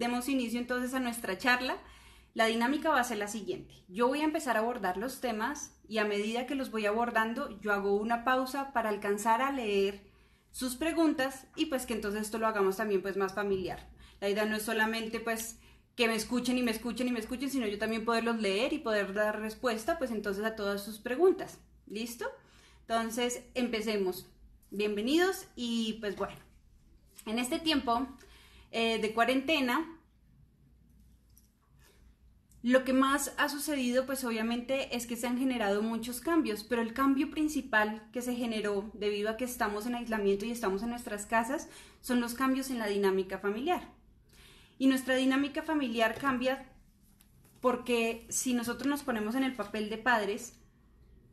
Demos inicio entonces a nuestra charla. La dinámica va a ser la siguiente. Yo voy a empezar a abordar los temas y a medida que los voy abordando, yo hago una pausa para alcanzar a leer sus preguntas y pues que entonces esto lo hagamos también pues más familiar. La idea no es solamente pues que me escuchen y me escuchen y me escuchen, sino yo también poderlos leer y poder dar respuesta pues entonces a todas sus preguntas. ¿Listo? Entonces empecemos. Bienvenidos y pues bueno, en este tiempo de cuarentena, lo que más ha sucedido pues obviamente es que se han generado muchos cambios, pero el cambio principal que se generó debido a que estamos en aislamiento y estamos en nuestras casas son los cambios en la dinámica familiar. Y nuestra dinámica familiar cambia porque si nosotros nos ponemos en el papel de padres,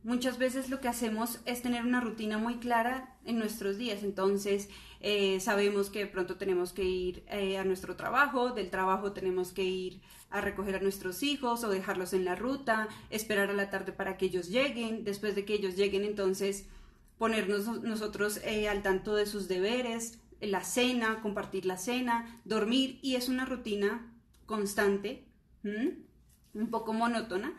muchas veces lo que hacemos es tener una rutina muy clara en nuestros días. Entonces sabemos que de pronto tenemos que ir a nuestro trabajo, del trabajo tenemos que ir a recoger a nuestros hijos o dejarlos en la ruta, esperar a la tarde para que ellos lleguen, después de que ellos lleguen entonces ponernos nosotros al tanto de sus deberes, la cena, compartir la cena, dormir, y es una rutina constante, un poco monótona.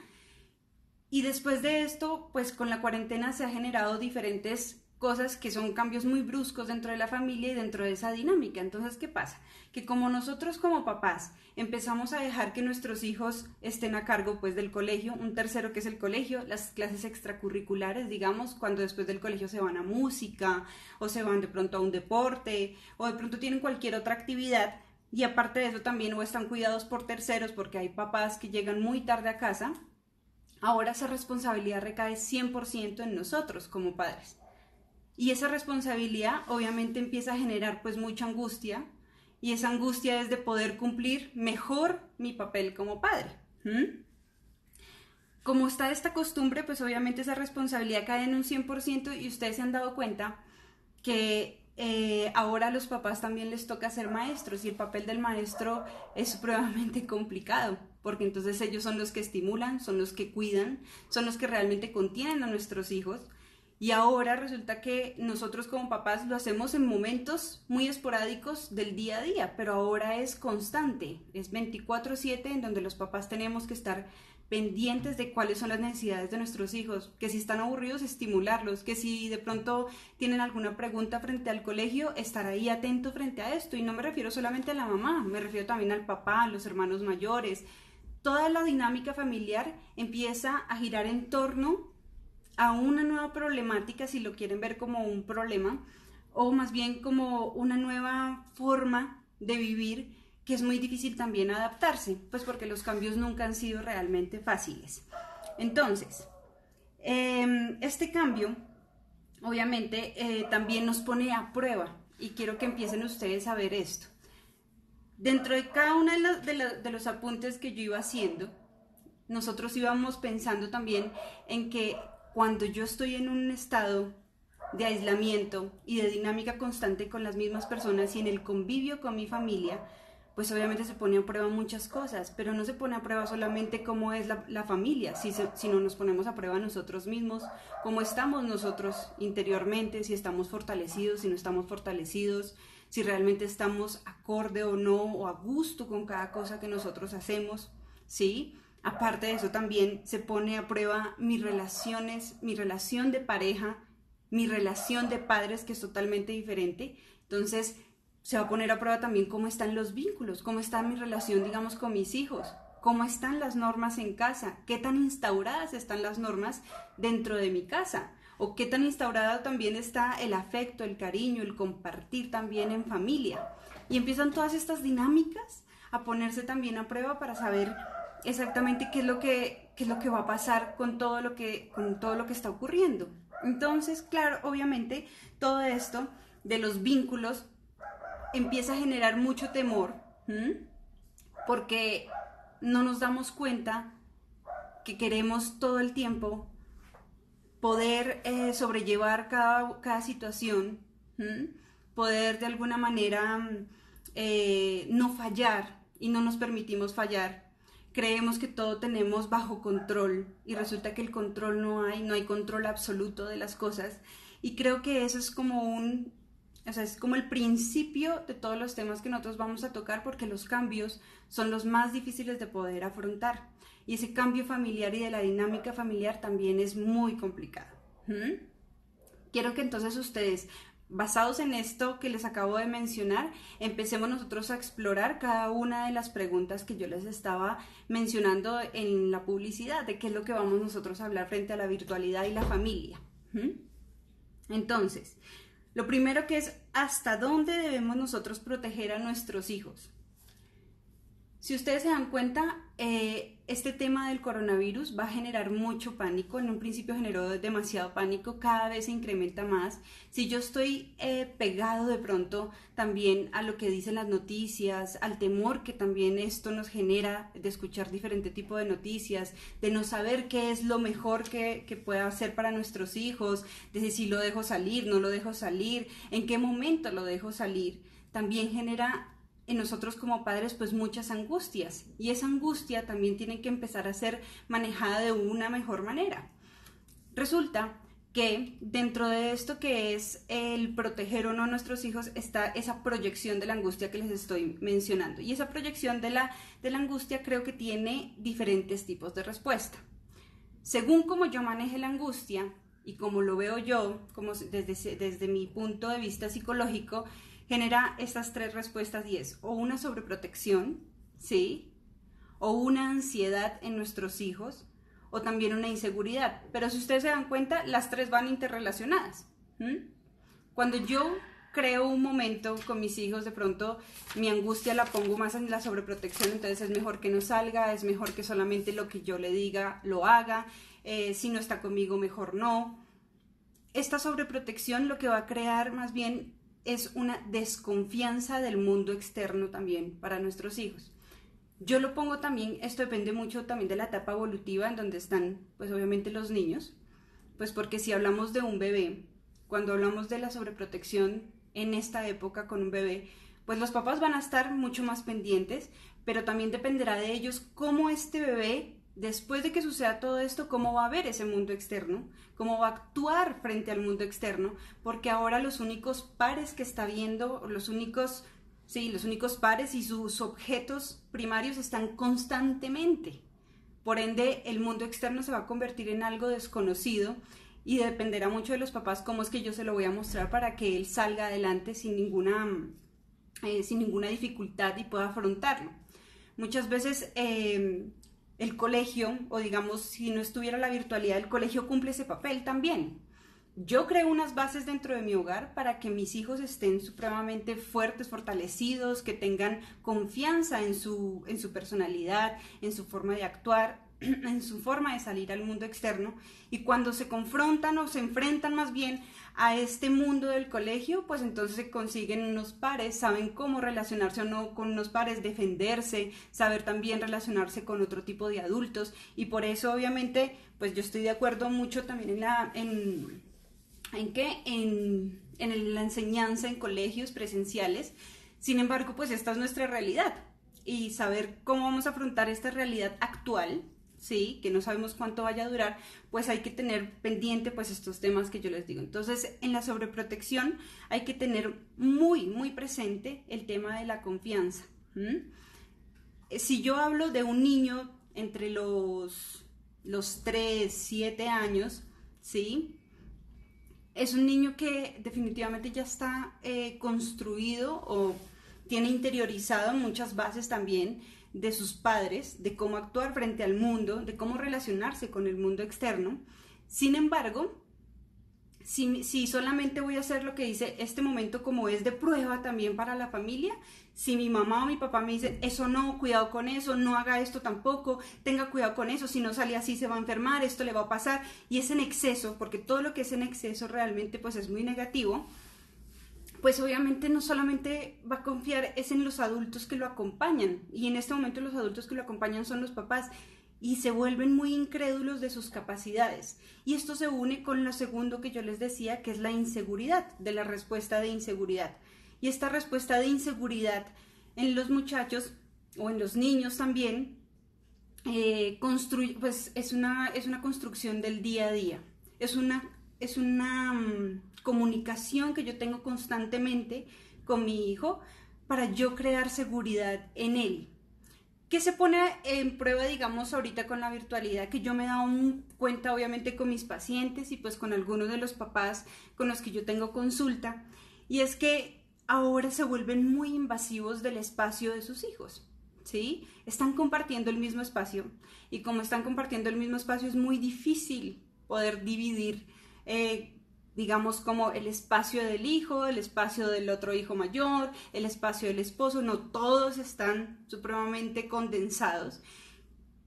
Y después de esto, pues con la cuarentena se ha generado diferentes cosas que son cambios muy bruscos dentro de la familia y dentro de esa dinámica. Entonces, ¿qué pasa? Que como nosotros como papás empezamos a dejar que nuestros hijos estén a cargo pues del colegio, un tercero que es el colegio, las clases extracurriculares, digamos, cuando después del colegio se van a música o se van de pronto a un deporte o de pronto tienen cualquier otra actividad, y aparte de eso también o están cuidados por terceros porque hay papás que llegan muy tarde a casa. Ahora esa responsabilidad recae 100% en nosotros como padres. Y esa responsabilidad obviamente empieza a generar pues mucha angustia, y esa angustia es de poder cumplir mejor mi papel como padre. Como está esta costumbre, pues obviamente esa responsabilidad cae en un 100%, y ustedes se han dado cuenta que ahora a los papás también les toca ser maestros, y el papel del maestro es supremamente complicado, porque entonces ellos son los que estimulan, son los que cuidan, son los que realmente contienen a nuestros hijos. Y ahora resulta que nosotros como papás lo hacemos en momentos muy esporádicos del día a día, pero ahora es constante, es 24/7 en donde los papás tenemos que estar pendientes de cuáles son las necesidades de nuestros hijos, que si están aburridos, estimularlos, que si de pronto tienen alguna pregunta frente al colegio, estar ahí atento frente a esto. Y no me refiero solamente a la mamá, me refiero también al papá, a los hermanos mayores. Toda la dinámica familiar empieza a girar en torno a una nueva problemática, si lo quieren ver como un problema, o más bien como una nueva forma de vivir, que es muy difícil también adaptarse, pues porque los cambios nunca han sido realmente fáciles. Entonces, este cambio obviamente también nos pone a prueba, y quiero que empiecen ustedes a ver esto. Dentro de cada uno de los apuntes que yo iba haciendo, nosotros íbamos pensando también en que cuando yo estoy en un estado de aislamiento y de dinámica constante con las mismas personas y en el convivio con mi familia, pues obviamente se pone a prueba muchas cosas, pero no se pone a prueba solamente cómo es la familia, sino nos ponemos a prueba nosotros mismos, cómo estamos nosotros interiormente, si estamos fortalecidos, si no estamos fortalecidos, si realmente estamos acorde o no, o a gusto con cada cosa que nosotros hacemos, ¿sí? Aparte de eso también se pone a prueba mis relaciones, mi relación de pareja, mi relación de padres, que es totalmente diferente. Entonces se va a poner a prueba también cómo están los vínculos, cómo está mi relación, digamos, con mis hijos, cómo están las normas en casa, qué tan instauradas están las normas dentro de mi casa, o qué tan instaurado también está el afecto, el cariño, el compartir también en familia. Y empiezan todas estas dinámicas a ponerse también a prueba para saber exactamente qué es lo que va a pasar con todo lo que está ocurriendo. Entonces, claro, obviamente todo esto de los vínculos empieza a generar mucho temor, porque no nos damos cuenta que queremos todo el tiempo poder sobrellevar cada situación, poder de alguna manera no fallar, y no nos permitimos fallar. Creemos que todo tenemos bajo control y resulta que el control no hay control absoluto de las cosas, y creo que eso es como O sea, es como el principio de todos los temas que nosotros vamos a tocar porque los cambios son los más difíciles de poder afrontar. Y ese cambio familiar y de la dinámica familiar también es muy complicado. ¿Mm? Quiero que entonces ustedes, basados en esto que les acabo de mencionar, empecemos nosotros a explorar cada una de las preguntas que yo les estaba mencionando en la publicidad, de qué es lo que vamos nosotros a hablar frente a la virtualidad y la familia. ¿Mm? Entonces, lo primero que es, ¿hasta dónde debemos nosotros proteger a nuestros hijos? Si ustedes se dan cuenta, este tema del coronavirus va a generar mucho pánico. En un principio generó demasiado pánico, cada vez se incrementa más. Si yo estoy pegado de pronto también a lo que dicen las noticias, al temor que también esto nos genera de escuchar diferente tipo de noticias, de no saber qué es lo mejor que pueda hacer para nuestros hijos, de si lo dejo salir, no lo dejo salir, en qué momento lo dejo salir, también genera en nosotros como padres pues muchas angustias, y esa angustia también tiene que empezar a ser manejada de una mejor manera. Resulta que dentro de esto que es el proteger o no a nuestros hijos está esa proyección de la angustia que les estoy mencionando, y esa proyección de la angustia creo que tiene diferentes tipos de respuesta. Según como yo maneje la angustia y como lo veo yo, como desde mi punto de vista psicológico, genera estas tres respuestas, y es o una sobreprotección, ¿sí? O una ansiedad en nuestros hijos, o también una inseguridad. Pero si ustedes se dan cuenta, las tres van interrelacionadas. Cuando yo creo un momento con mis hijos, de pronto mi angustia la pongo más en la sobreprotección, entonces es mejor que no salga, es mejor que solamente lo que yo le diga lo haga, si no está conmigo mejor no. Esta sobreprotección lo que va a crear más bien es una desconfianza del mundo externo también para nuestros hijos. Yo lo pongo también, esto depende mucho también de la etapa evolutiva en donde están, pues obviamente los niños, pues porque si hablamos de un bebé, cuando hablamos de la sobreprotección en esta época con un bebé, pues los papás van a estar mucho más pendientes, pero también dependerá de ellos cómo este bebé, después de que suceda todo esto, cómo va a ver ese mundo externo, cómo va a actuar frente al mundo externo, porque ahora los únicos pares que está viendo, los únicos pares y sus objetos primarios están constantemente. Por ende, el mundo externo se va a convertir en algo desconocido y dependerá mucho de los papás cómo es que yo se lo voy a mostrar para que él salga adelante sin ninguna dificultad y pueda afrontarlo. Muchas veces el colegio, o digamos, si no estuviera la virtualidad, el colegio cumple ese papel también. Yo creo unas bases dentro de mi hogar para que mis hijos estén supremamente fuertes, fortalecidos, que tengan confianza en su personalidad, en su forma de actuar, en su forma de salir al mundo externo, y cuando se confrontan o se enfrentan más bien a este mundo del colegio, pues entonces se consiguen unos pares, saben cómo relacionarse o no con unos pares, defenderse, saber también relacionarse con otro tipo de adultos, y por eso obviamente pues yo estoy de acuerdo mucho también en la enseñanza en colegios presenciales. Sin embargo, pues esta es nuestra realidad, y saber cómo vamos a afrontar esta realidad actual, sí, que no sabemos cuánto vaya a durar, pues hay que tener pendiente pues estos temas que yo les digo. Entonces, en la sobreprotección hay que tener muy, muy presente el tema de la confianza. Si yo hablo de un niño entre los 3, 7 años, ¿sí? Es un niño que definitivamente ya está construido o tiene interiorizado muchas bases también de sus padres, de cómo actuar frente al mundo, de cómo relacionarse con el mundo externo. Sin embargo, si solamente voy a hacer lo que dice este momento como es de prueba también para la familia, si mi mamá o mi papá me dicen, eso no, cuidado con eso, no haga esto tampoco, tenga cuidado con eso, si no sale así se va a enfermar, esto le va a pasar, y es en exceso, porque todo lo que es en exceso realmente pues es muy negativo, pues obviamente no solamente va a confiar es en los adultos que lo acompañan, y en este momento los adultos que lo acompañan son los papás, y se vuelven muy incrédulos de sus capacidades. Y esto se une con lo segundo que yo les decía, que es la inseguridad, de la respuesta de inseguridad. Y esta respuesta de inseguridad en los muchachos o en los niños también pues es una construcción del día a día. Es una comunicación que yo tengo constantemente con mi hijo para yo crear seguridad en él. ¿Qué se pone en prueba, digamos, ahorita con la virtualidad? Que yo me he dado cuenta, obviamente, con mis pacientes y pues con algunos de los papás con los que yo tengo consulta, y es que ahora se vuelven muy invasivos del espacio de sus hijos, ¿sí? Están compartiendo el mismo espacio, y como están compartiendo el mismo espacio es muy difícil poder dividir digamos, como el espacio del hijo, el espacio del otro hijo mayor, el espacio del esposo. No, todos están supremamente condensados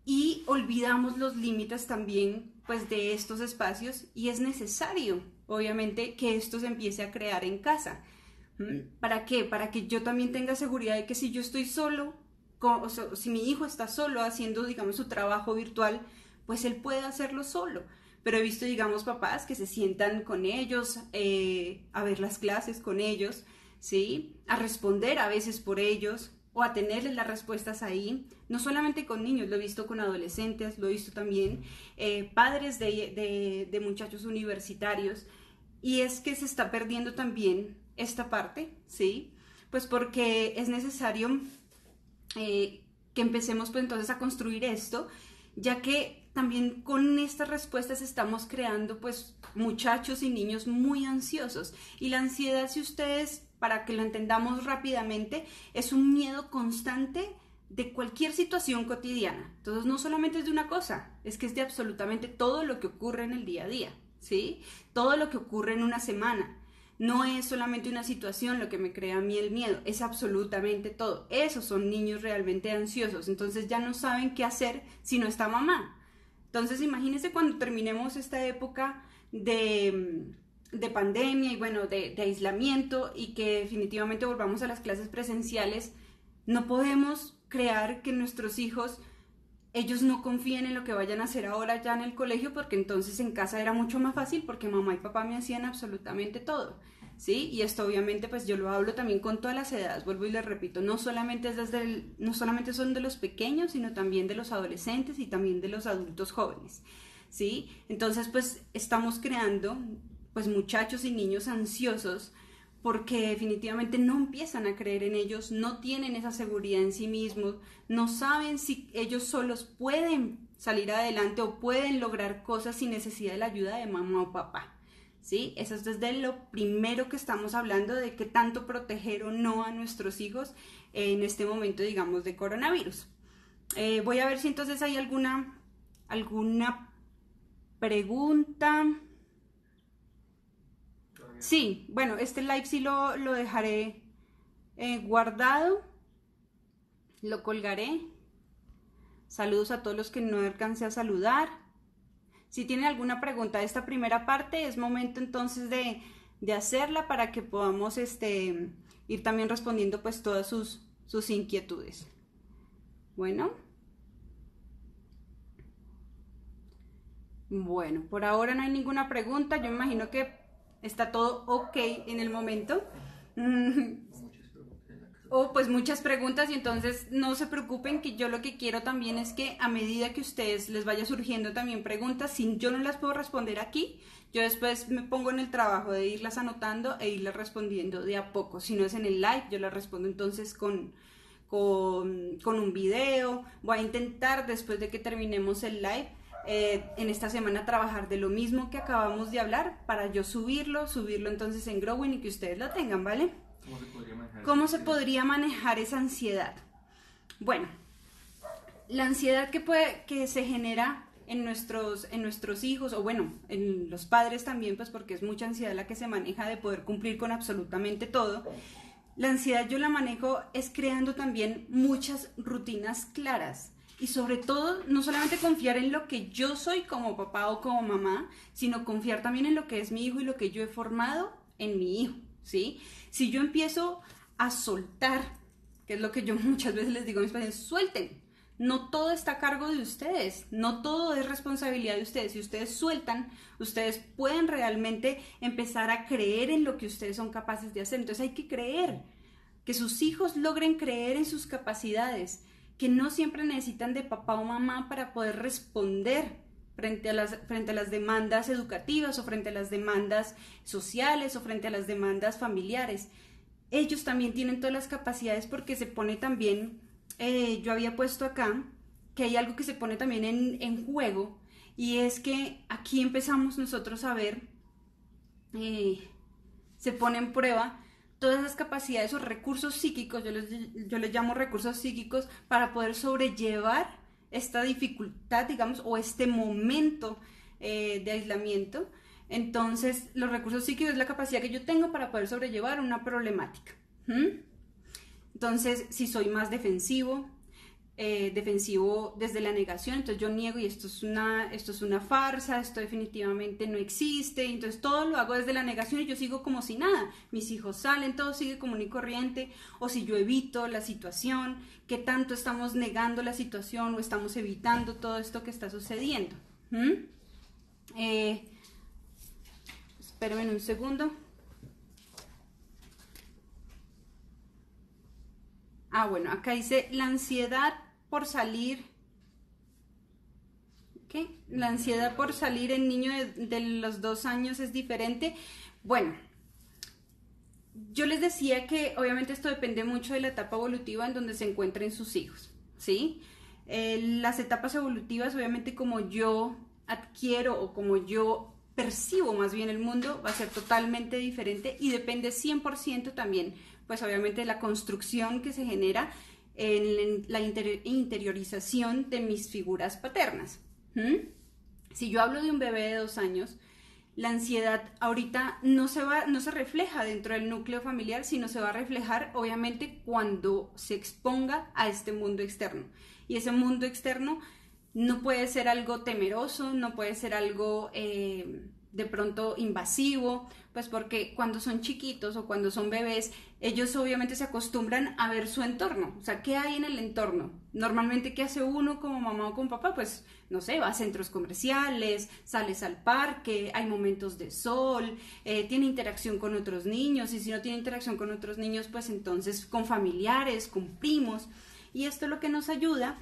y olvidamos los límites también, pues, de estos espacios, y es necesario, obviamente, que esto se empiece a crear en casa. ¿Para qué? Para que yo también tenga seguridad de que si yo estoy solo, o sea, si mi hijo está solo haciendo, digamos, su trabajo virtual, pues él puede hacerlo solo. Pero he visto, digamos, papás que se sientan con ellos, a ver las clases con ellos, ¿sí? A responder a veces por ellos, o a tenerles las respuestas ahí. No solamente con niños, lo he visto con adolescentes, lo he visto también padres de muchachos universitarios. Y es que se está perdiendo también esta parte, ¿sí? Pues porque es necesario que empecemos pues entonces a construir esto, ya que también con estas respuestas estamos creando pues muchachos y niños muy ansiosos. Y la ansiedad, si ustedes, para que lo entendamos rápidamente, es un miedo constante de cualquier situación cotidiana. Entonces no solamente es de una cosa, es que es de absolutamente todo lo que ocurre en el día a día, ¿sí? Todo lo que ocurre en una semana. No es solamente una situación lo que me crea a mí el miedo, es absolutamente todo. Esos son niños realmente ansiosos, entonces ya no saben qué hacer si no está mamá. Entonces imagínense cuando terminemos esta época de pandemia y bueno, de aislamiento, y que definitivamente volvamos a las clases presenciales. No podemos crear que nuestros hijos, ellos no confíen en lo que vayan a hacer ahora ya en el colegio, porque entonces en casa era mucho más fácil porque mamá y papá me hacían absolutamente todo, ¿sí? Y esto obviamente pues yo lo hablo también con todas las edades, vuelvo y les repito, no solamente no solamente son de los pequeños, sino también de los adolescentes y también de los adultos jóvenes, ¿sí? Entonces pues estamos creando pues muchachos y niños ansiosos porque definitivamente no empiezan a creer en ellos, no tienen esa seguridad en sí mismos, no saben si ellos solos pueden salir adelante o pueden lograr cosas sin necesidad de la ayuda de mamá o papá, ¿sí? Eso es desde lo primero que estamos hablando de qué tanto proteger o no a nuestros hijos en este momento, digamos, de coronavirus. Voy a ver si entonces hay alguna pregunta. Sí, bueno, este live sí lo dejaré guardado, lo colgaré. Saludos a todos los que no alcancé a saludar. Si tienen alguna pregunta de esta primera parte, es momento entonces de hacerla para que podamos ir también respondiendo pues todas sus inquietudes. Bueno, por ahora no hay ninguna pregunta. Yo me imagino que está todo ok en el momento. O pues muchas preguntas, y entonces no se preocupen, que yo lo que quiero también es que a medida que ustedes les vaya surgiendo también preguntas, si yo no las puedo responder aquí, yo después me pongo en el trabajo de irlas anotando e irlas respondiendo de a poco. Si no es en el live, yo las respondo entonces con un video. Voy a intentar después de que terminemos el live en esta semana trabajar de lo mismo que acabamos de hablar para yo subirlo entonces en Growing y que ustedes lo tengan, ¿vale? ¿Cómo se podría manejar esa ansiedad? Bueno, la ansiedad que se genera en nuestros hijos, o bueno, en los padres también, pues porque es mucha ansiedad la que se maneja de poder cumplir con absolutamente todo. La ansiedad yo la manejo es creando también muchas rutinas claras. Y sobre todo, no solamente confiar en lo que yo soy como papá o como mamá, sino confiar también en lo que es mi hijo y lo que yo he formado en mi hijo, ¿sí? Si yo empiezo a soltar, que es lo que yo muchas veces les digo a mis pacientes, suelten. No todo está a cargo de ustedes, no todo es responsabilidad de ustedes. Si ustedes sueltan, ustedes pueden realmente empezar a creer en lo que ustedes son capaces de hacer. Entonces hay que creer, que sus hijos logren creer en sus capacidades, que no siempre necesitan de papá o mamá para poder responder, frente a las demandas educativas o frente a las demandas sociales o frente a las demandas familiares. Ellos también tienen todas las capacidades porque se pone también, yo había puesto acá, que hay algo que se pone también en juego, y es que aquí empezamos nosotros a ver, se pone en prueba todas las capacidades o recursos psíquicos, yo les llamo recursos psíquicos, para poder sobrellevar esta dificultad, digamos, o este momento de aislamiento. Entonces, los recursos psíquicos es la capacidad que yo tengo para poder sobrellevar una problemática. Entonces, si soy más defensivo desde la negación, entonces yo niego y esto es una farsa, esto definitivamente no existe, entonces todo lo hago desde la negación y yo sigo como si nada, mis hijos salen, todo sigue común y corriente. O si yo evito la situación, ¿qué tanto estamos negando la situación o estamos evitando todo esto que está sucediendo? Espérenme un segundo. Bueno, acá dice la ansiedad por salir. ¿Qué? La ansiedad por salir en niño de los 2 años es diferente. Bueno, yo les decía que obviamente esto depende mucho de la etapa evolutiva en donde se encuentren sus hijos, ¿sí? Las etapas evolutivas, obviamente, como yo adquiero o como yo percibo más bien el mundo, va a ser totalmente diferente y depende 100% también, pues obviamente, de la construcción que se genera en la interiorización de mis figuras paternas. Si yo hablo de un bebé de 2 años, la ansiedad ahorita no se refleja dentro del núcleo familiar, sino se va a reflejar obviamente cuando se exponga a este mundo externo. Y ese mundo externo no puede ser algo temeroso, no puede ser algo de pronto invasivo, pues porque cuando son chiquitos o cuando son bebés, ellos obviamente se acostumbran a ver su entorno. O sea, ¿qué hay en el entorno? Normalmente, ¿qué hace uno como mamá o como papá? Pues, no sé, va a centros comerciales, sales al parque, hay momentos de sol, tiene interacción con otros niños, y si no tiene interacción con otros niños, pues entonces con familiares, con primos, y esto lo que nos ayuda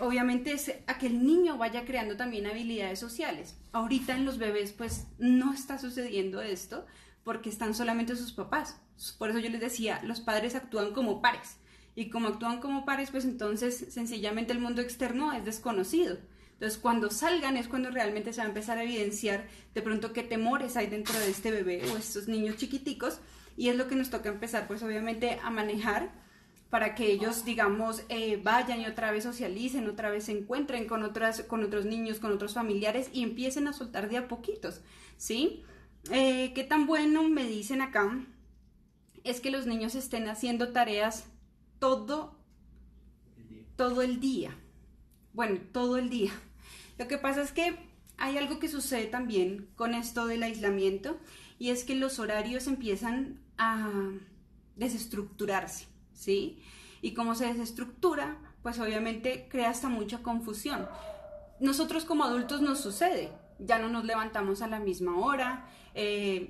obviamente es a que el niño vaya creando también habilidades sociales. Ahorita en los bebés pues no está sucediendo esto porque están solamente sus papás. Por eso yo les decía, los padres actúan como pares, y como actúan como pares, pues entonces sencillamente el mundo externo es desconocido. Entonces cuando salgan es cuando realmente se va a empezar a evidenciar de pronto qué temores hay dentro de este bebé o estos niños chiquiticos, y es lo que nos toca empezar pues obviamente a manejar para que ellos, digamos, vayan y otra vez socialicen, otra vez se encuentren con otros niños, con otros familiares, y empiecen a soltar de a poquitos, ¿sí? ¿Qué tan bueno me dicen acá? Es que los niños estén haciendo tareas todo el día. Bueno, todo el día. Lo que pasa es que hay algo que sucede también con esto del aislamiento, y es que los horarios empiezan a desestructurarse, ¿sí? Y como se desestructura, pues obviamente crea hasta mucha confusión. Nosotros como adultos nos sucede, ya no nos levantamos a la misma hora,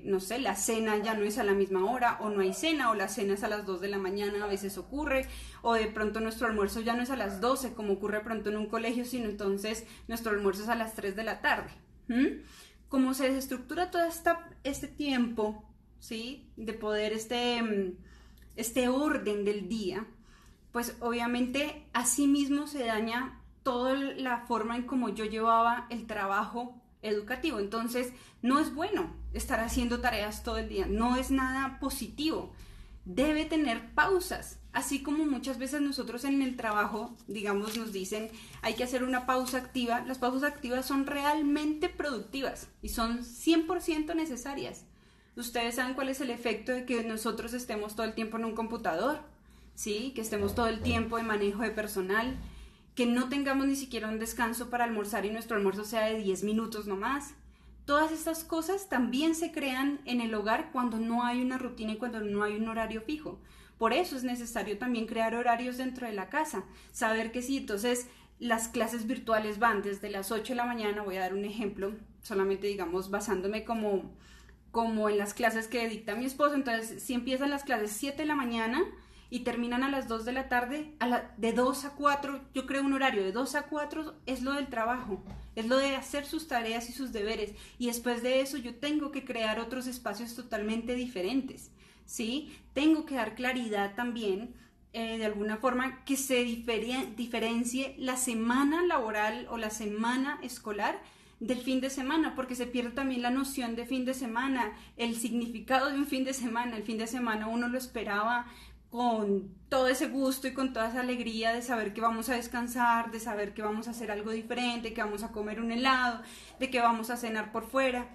no sé, la cena ya no es a la misma hora, o no hay cena, o la cena es a las 2 de la mañana, a veces ocurre, o de pronto nuestro almuerzo ya no es a las 12, como ocurre pronto en un colegio, sino entonces nuestro almuerzo es a las 3 de la tarde. Como se desestructura todo este tiempo, ¿sí? De poder este orden del día, pues obviamente así mismo se daña toda la forma en cómo yo llevaba el trabajo educativo. Entonces no es bueno estar haciendo tareas todo el día, no es nada positivo, debe tener pausas, así como muchas veces nosotros en el trabajo, digamos, nos dicen hay que hacer una pausa activa. Las pausas activas son realmente productivas y son 100% necesarias. Ustedes saben cuál es el efecto de que nosotros estemos todo el tiempo en un computador, ¿sí? Que estemos todo el tiempo en manejo de personal, que no tengamos ni siquiera un descanso para almorzar y nuestro almuerzo sea de 10 minutos nomás. Todas estas cosas también se crean en el hogar cuando no hay una rutina y cuando no hay un horario fijo. Por eso es necesario también crear horarios dentro de la casa. Saber que sí, entonces las clases virtuales van desde las 8 de la mañana, voy a dar un ejemplo, solamente digamos basándome como en las clases que dicta mi esposo. Entonces, si empiezan las clases 7 de la mañana y terminan a las 2 de la tarde, de 2 a 4, yo creo un horario de 2 a 4 es lo del trabajo. es lo de hacer sus tareas y sus deberes, y después de eso yo tengo que crear otros espacios totalmente diferentes, ¿sí? Tengo que dar claridad también, de alguna forma, que se diferencie la semana laboral o la semana escolar del fin de semana, porque se pierde también la noción de fin de semana, el significado de un fin de semana. El fin de semana uno lo esperaba con todo ese gusto y con toda esa alegría de saber que vamos a descansar, de saber que vamos a hacer algo diferente, que vamos a comer un helado, de que vamos a cenar por fuera.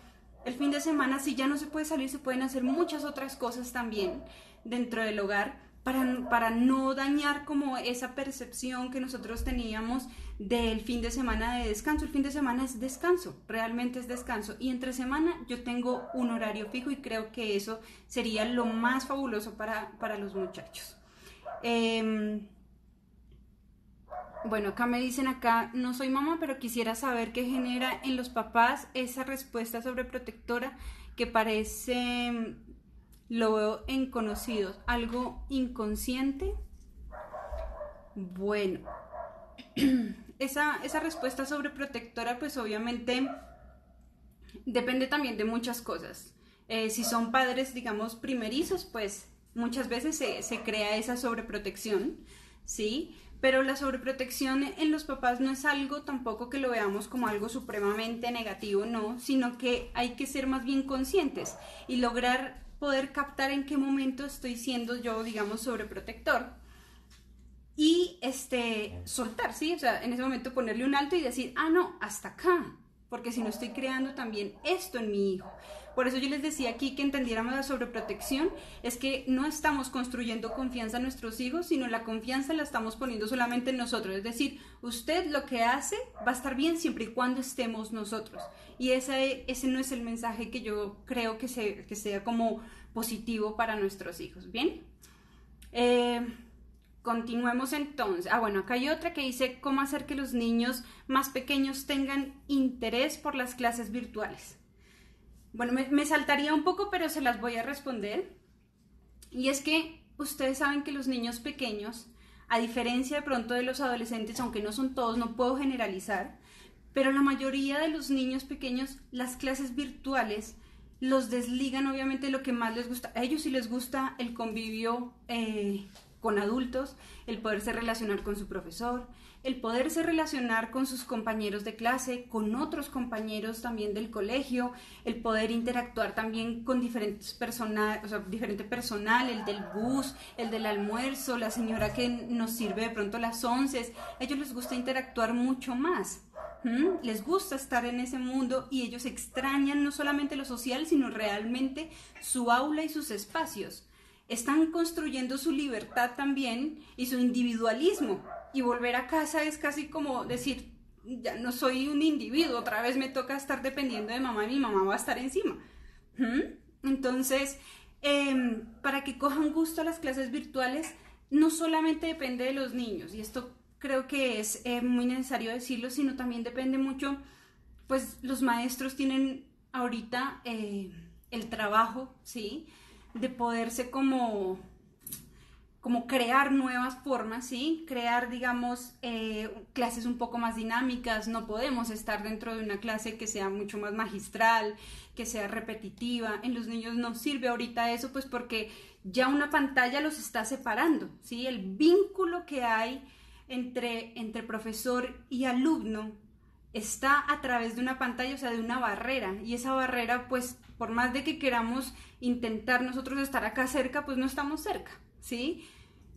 El fin de semana, si ya no se puede salir, se pueden hacer muchas otras cosas también dentro del hogar, para no dañar como esa percepción que nosotros teníamos del fin de semana de descanso. El fin de semana es descanso, realmente es descanso, y entre semana yo tengo un horario fijo, y creo que eso sería lo más fabuloso para los muchachos. Bueno, acá me dicen, acá no soy mamá, pero quisiera saber qué genera en los papás esa respuesta sobreprotectora que parece, lo veo en conocidos, algo inconsciente. Bueno, esa respuesta sobreprotectora pues obviamente depende también de muchas cosas. Si son padres, digamos, primerizos, pues muchas veces se crea esa sobreprotección, ¿sí? Pero la sobreprotección en los papás no es algo tampoco que lo veamos como algo supremamente negativo, no, sino que hay que ser más bien conscientes y lograr poder captar en qué momento estoy siendo yo, digamos, sobreprotector, y soltar, ¿sí? O sea, en ese momento ponerle un alto y decir, ah, no, hasta acá, porque si no estoy creando también esto en mi hijo. Por eso yo les decía aquí que entendiéramos la sobreprotección, es que no estamos construyendo confianza en nuestros hijos, sino la confianza la estamos poniendo solamente en nosotros. Es decir, usted lo que hace va a estar bien siempre y cuando estemos nosotros. Y ese no es el mensaje que yo creo que sea como positivo para nuestros hijos. Bien, continuemos entonces. Bueno, acá hay otra que dice cómo hacer que los niños más pequeños tengan interés por las clases virtuales. Bueno, me saltaría un poco, pero se las voy a responder. Y es que ustedes saben que los niños pequeños, a diferencia de pronto de los adolescentes, aunque no son todos, no puedo generalizar, pero la mayoría de los niños pequeños, las clases virtuales los desligan obviamente de lo que más les gusta. A ellos sí les gusta el convivio con adultos, el poderse relacionar con su profesor, el poderse relacionar con sus compañeros de clase, con otros compañeros también del colegio, el poder interactuar también con diferentes personal, o sea, diferente personal, el del bus, el del almuerzo, la señora que nos sirve de pronto las onces. A ellos les gusta interactuar mucho más. Les gusta estar en ese mundo, y ellos extrañan no solamente lo social, sino realmente su aula y sus espacios. Están construyendo su libertad también y su individualismo, y volver a casa es casi como decir, ya no soy un individuo, otra vez me toca estar dependiendo de mamá y mi mamá va a estar encima. Entonces, para que cojan gusto a las clases virtuales, no solamente depende de los niños, y esto creo que es muy necesario decirlo, sino también depende mucho, pues los maestros tienen ahorita el trabajo, ¿sí?, de poderse como crear nuevas formas, ¿sí? Crear, digamos, clases un poco más dinámicas. No podemos estar dentro de una clase que sea mucho más magistral, que sea repetitiva. En los niños no sirve ahorita eso, pues porque ya una pantalla los está separando, ¿sí? El vínculo que hay entre profesor y alumno está a través de una pantalla, o sea, de una barrera, y esa barrera, pues, por más de que queramos intentar nosotros estar acá cerca, pues no estamos cerca, ¿sí?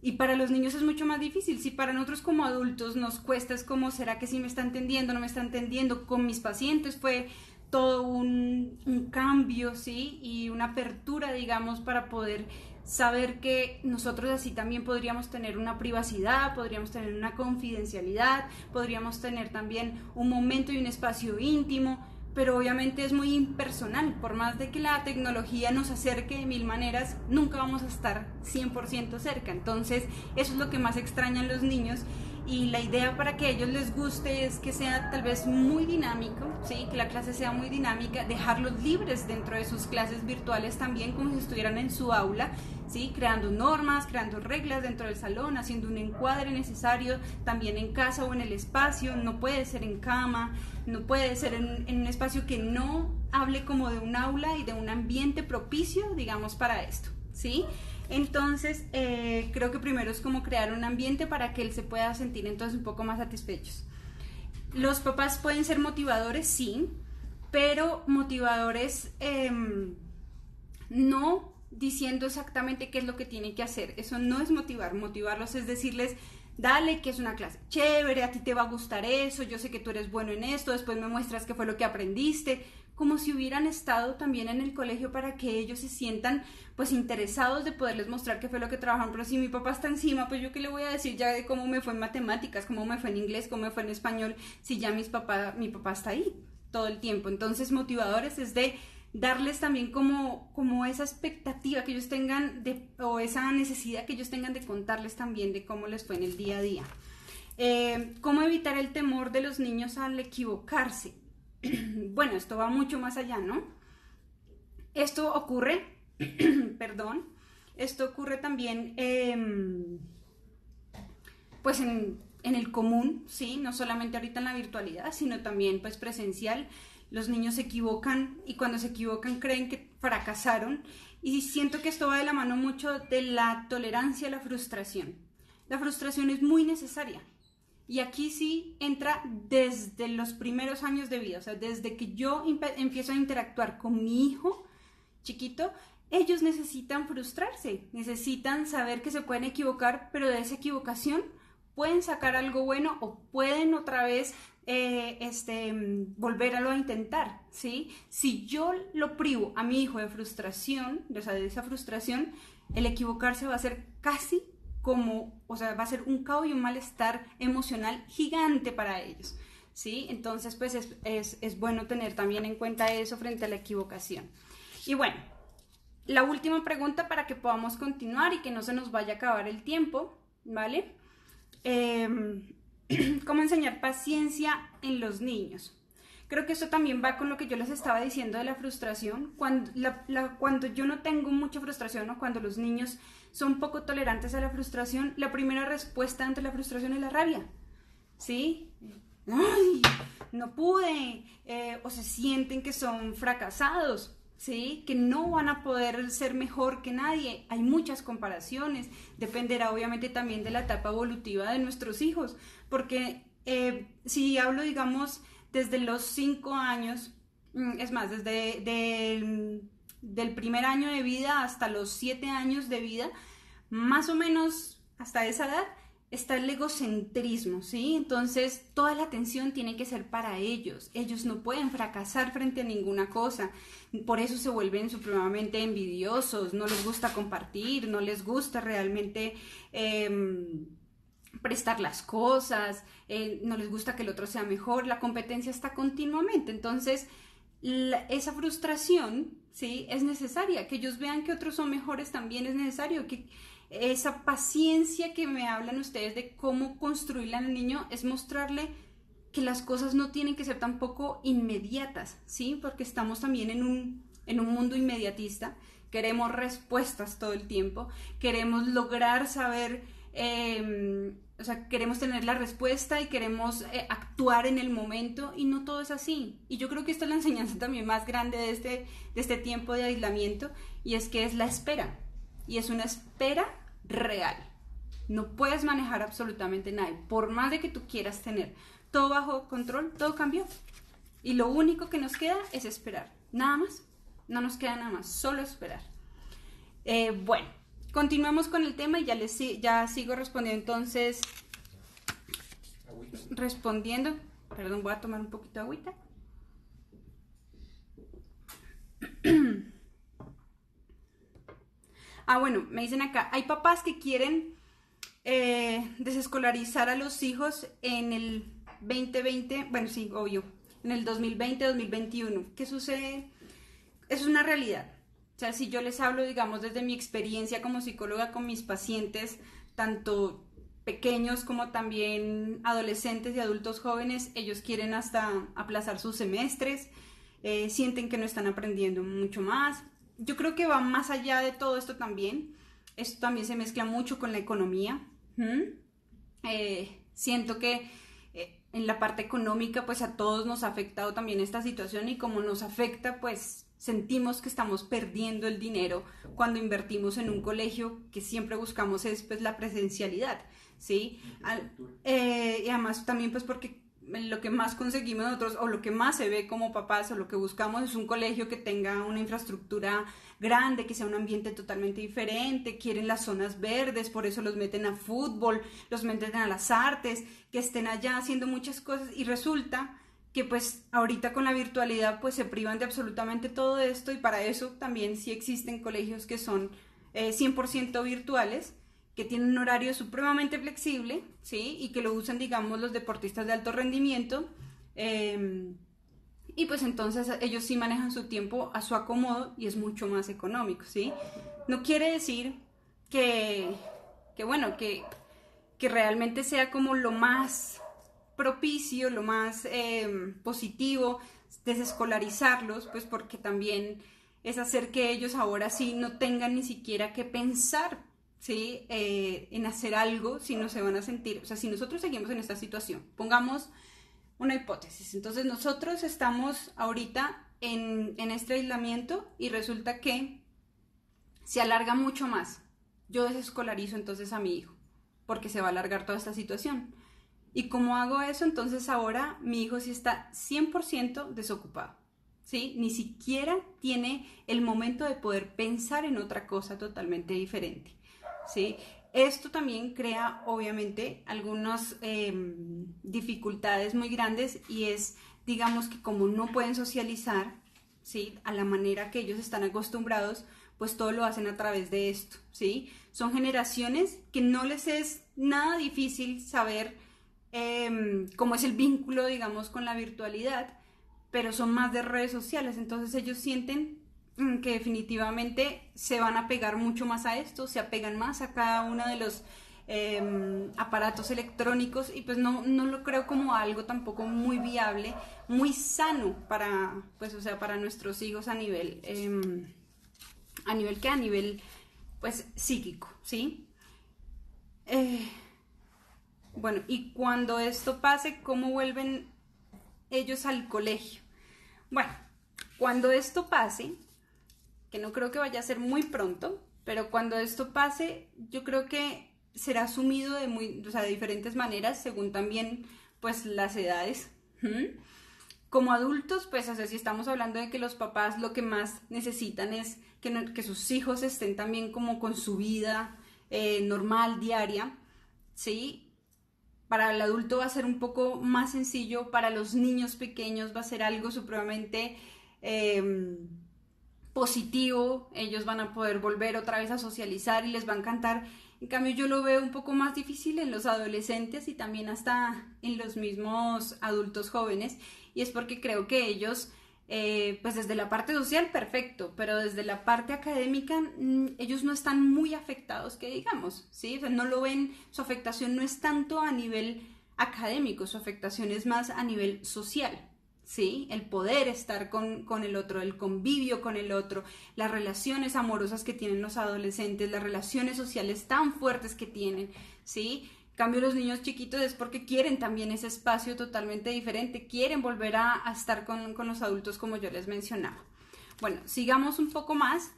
Y para los niños es mucho más difícil. Si para nosotros como adultos nos cuesta, es como, ¿será que sí me está entendiendo, no me está entendiendo? Con mis pacientes fue todo un cambio, ¿sí? Y una apertura, digamos, para poder saber que nosotros así también podríamos tener una privacidad, podríamos tener una confidencialidad, podríamos tener también un momento y un espacio íntimo, pero obviamente es muy impersonal. Por más de que la tecnología nos acerque de mil maneras, nunca vamos a estar 100% cerca. Entonces eso es lo que más extrañan los niños, y la idea para que a ellos les guste es que sea tal vez muy dinámico, ¿sí? Que la clase sea muy dinámica, dejarlos libres dentro de sus clases virtuales también como si estuvieran en su aula, ¿sí? Creando normas, creando reglas dentro del salón, haciendo un encuadre necesario también en casa o en el espacio. No puede ser en cama, no puede ser en un espacio que no hable como de un aula y de un ambiente propicio, digamos, para esto, ¿sí? Entonces, creo que primero es como crear un ambiente para que él se pueda sentir entonces un poco más satisfechos. Los papás pueden ser motivadores, sí, pero motivadores no diciendo exactamente qué es lo que tienen que hacer. Eso no es motivar. Motivarlos es decirles, dale, que es una clase chévere, a ti te va a gustar eso, yo sé que tú eres bueno en esto, después me muestras qué fue lo que aprendiste, como si hubieran estado también en el colegio para que ellos se sientan pues interesados de poderles mostrar qué fue lo que trabajaron. Pero si mi papá está encima, pues yo qué le voy a decir ya de cómo me fue en matemáticas, cómo me fue en inglés, cómo me fue en español, si ya mi papá está ahí todo el tiempo. Entonces motivadores es de darles también como esa expectativa que ellos tengan o esa necesidad que ellos tengan de contarles también de cómo les fue en el día a día. ¿Cómo evitar el temor de los niños al equivocarse? Bueno, esto va mucho más allá, ¿no? Esto ocurre, perdón, esto ocurre también pues en el común, ¿sí? No solamente ahorita en la virtualidad, sino también pues presencial. Los niños se equivocan y cuando se equivocan creen que fracasaron, y siento que esto va de la mano mucho de la tolerancia a la frustración. La frustración es muy necesaria y aquí sí entra desde los primeros años de vida, o sea, desde que yo empiezo a interactuar con mi hijo chiquito, ellos necesitan frustrarse, necesitan saber que se pueden equivocar, pero de esa equivocación pueden sacar algo bueno o pueden otra vez volverlo a intentar, ¿sí? Si yo lo privo a mi hijo de frustración, o sea, de esa frustración, el equivocarse va a ser casi como, o sea, va a ser un caos y un malestar emocional gigante para ellos, ¿sí? Entonces, pues es bueno tener también en cuenta eso frente a la equivocación. Y bueno, la última pregunta para que podamos continuar y que no se nos vaya a acabar el tiempo, ¿vale? ¿Cómo enseñar paciencia en los niños? Creo que esto también va con lo que yo les estaba diciendo de la frustración. Cuando yo no tengo mucha frustración o cuando los niños son poco tolerantes a la frustración, la primera respuesta ante la frustración es la rabia, ¿sí? ¡Ay, no pude! O se sienten que son fracasados, ¿sí? Que no van a poder ser mejor que nadie. Hay muchas comparaciones, dependerá obviamente también de la etapa evolutiva de nuestros hijos, porque si hablo, digamos, desde los 5 años, es más, desde del primer año de vida hasta los 7 años de vida, más o menos hasta esa edad, está el egocentrismo, ¿sí? Entonces, toda la atención tiene que ser para ellos. Ellos no pueden fracasar frente a ninguna cosa. Por eso se vuelven supremamente envidiosos, no les gusta compartir, no les gusta realmente prestar las cosas, no les gusta que el otro sea mejor. La competencia está continuamente. Entonces, esa frustración, ¿sí? Es necesaria. Que ellos vean que otros son mejores también es necesario. Que esa paciencia que me hablan ustedes de cómo construirle al niño es mostrarle que las cosas no tienen que ser tampoco inmediatas, ¿sí? Porque estamos también en un mundo inmediatista, queremos respuestas todo el tiempo, queremos lograr saber, o sea, queremos tener la respuesta y queremos actuar en el momento, y no todo es así. Y yo creo que esta es la enseñanza también más grande de este tiempo de aislamiento, y es que es la espera, y es una espera real. No puedes manejar absolutamente nada, por más de que tú quieras tener todo bajo control, todo cambió. Y lo único que nos queda es esperar. Nada más. No nos queda nada más, solo esperar. Bueno, continuemos con el tema y ya sigo respondiendo. Entonces, respondiendo. Perdón, voy a tomar un poquito de agüita. Bueno, me dicen acá, hay papás que quieren desescolarizar a los hijos en el 2020, bueno, sí, obvio, en el 2020-2021. ¿Qué sucede? Es una realidad. O sea, si yo les hablo, digamos, desde mi experiencia como psicóloga con mis pacientes, tanto pequeños como también adolescentes y adultos jóvenes, ellos quieren hasta aplazar sus semestres, sienten que no están aprendiendo mucho más. Yo creo que va más allá de todo esto también. Esto también se mezcla mucho con la economía. Siento que en la parte económica pues a todos nos ha afectado también esta situación, y como nos afecta pues sentimos que estamos perdiendo el dinero cuando invertimos en un colegio, que siempre buscamos es pues la presencialidad, ¿sí? Y además también pues porque lo que más conseguimos nosotros, o lo que más se ve como papás, o lo que buscamos, es un colegio que tenga una infraestructura grande, que sea un ambiente totalmente diferente. Quieren las zonas verdes, por eso los meten a fútbol, los meten a las artes, que estén allá haciendo muchas cosas, y resulta que pues ahorita con la virtualidad pues se privan de absolutamente todo esto, y para eso también sí existen colegios que son 100% virtuales, que tienen un horario supremamente flexible, ¿sí? Y que lo usan, digamos, los deportistas de alto rendimiento, y pues entonces ellos sí manejan su tiempo a su acomodo y es mucho más económico, ¿sí? No quiere decir que, bueno, que realmente sea como lo más propicio, lo más positivo desescolarizarlos, pues porque también es hacer que ellos ahora sí no tengan ni siquiera que pensar, ¿sí? En hacer algo, si no se van a sentir, o sea, si nosotros seguimos en esta situación, pongamos una hipótesis, entonces nosotros estamos ahorita en este aislamiento y resulta que se alarga mucho más. Yo desescolarizo entonces a mi hijo, porque se va a alargar toda esta situación. ¿Y cómo hago eso? Entonces ahora mi hijo sí está 100% desocupado, ¿sí? Ni siquiera tiene el momento de poder pensar en otra cosa totalmente diferente, ¿sí? Esto también crea, obviamente, algunas dificultades muy grandes, y es, digamos, que como no pueden socializar, ¿sí? A la manera que ellos están acostumbrados, pues todo lo hacen a través de esto, ¿sí? Son generaciones que no les es nada difícil saber cómo es el vínculo, digamos, con la virtualidad, pero son más de redes sociales, entonces ellos sienten que definitivamente se van a pegar mucho más a esto, se apegan más a cada uno de los aparatos electrónicos, y pues no lo creo como algo tampoco muy viable, muy sano para, pues, o sea, para nuestros hijos a nivel, a nivel, pues, psíquico, ¿sí? Bueno, y cuando esto pase, ¿cómo vuelven ellos al colegio? Bueno, cuando esto pase, que no creo que vaya a ser muy pronto, pero cuando esto pase, yo creo que será asumido o sea, de diferentes maneras, según también pues las edades. Como adultos, pues, o sea, si estamos hablando de que los papás lo que más necesitan es que sus hijos estén también como con su vida normal, diaria, ¿sí? Para el adulto va a ser un poco más sencillo, para los niños pequeños va a ser algo supremamente positivo, ellos van a poder volver otra vez a socializar y les va a encantar. En cambio yo lo veo un poco más difícil en los adolescentes y también hasta en los mismos adultos jóvenes, y es porque creo que ellos pues desde la parte social perfecto, pero desde la parte académica ellos no están muy afectados, que digamos, ¿sí? O sea, no lo ven, su afectación no es tanto a nivel académico, su afectación es más a nivel social, ¿sí? El poder estar con el otro, el convivio con el otro, las relaciones amorosas que tienen los adolescentes, las relaciones sociales tan fuertes que tienen, ¿sí? En cambio, los niños chiquitos es porque quieren también ese espacio totalmente diferente, quieren volver a estar con los adultos, como yo les mencionaba. Bueno, sigamos un poco más.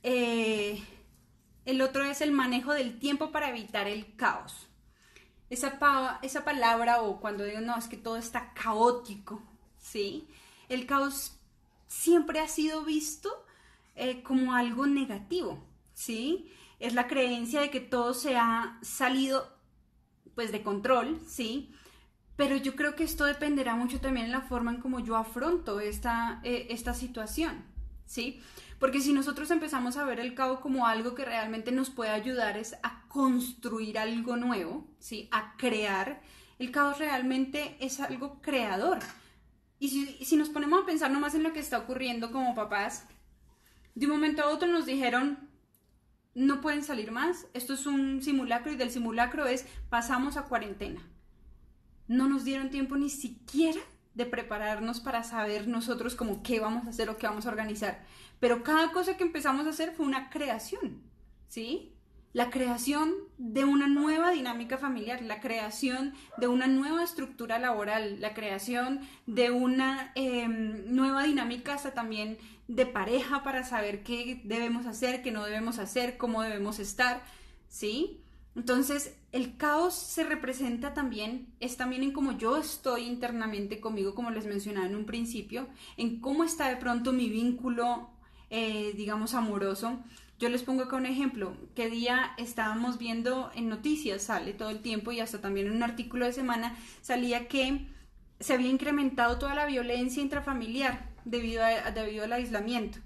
El otro es el manejo del tiempo para evitar el caos. Esa palabra, o cuando digo, no, es que todo está caótico, ¿sí? El caos siempre ha sido visto como algo negativo, ¿sí? Es la creencia de que todo se ha salido pues de control, ¿sí? Pero yo creo que esto dependerá mucho también en la forma en cómo yo afronto esta situación, ¿sí? Porque si nosotros empezamos a ver el caos como algo que realmente nos puede ayudar es a construir algo nuevo, ¿sí? A crear, el caos realmente es algo creador. Y si nos ponemos a pensar nomás en lo que está ocurriendo como papás, de un momento a otro nos dijeron, no pueden salir más, esto es un simulacro y del simulacro es pasamos a cuarentena. No nos dieron tiempo ni siquiera de prepararnos para saber nosotros como qué vamos a hacer o qué vamos a organizar. Pero cada cosa que empezamos a hacer fue una creación, ¿sí? La creación de una nueva dinámica familiar, la creación de una nueva estructura laboral, la creación de una nueva dinámica hasta también de pareja para saber qué debemos hacer, qué no debemos hacer, cómo debemos estar, ¿sí? Entonces, el caos se representa también, es también en cómo yo estoy internamente conmigo, como les mencionaba en un principio, en cómo está de pronto mi vínculo, digamos, amoroso. Yo les pongo acá un ejemplo, que día estábamos viendo en noticias, sale todo el tiempo y hasta también en un artículo de semana salía que se había incrementado toda la violencia intrafamiliar debido al aislamiento.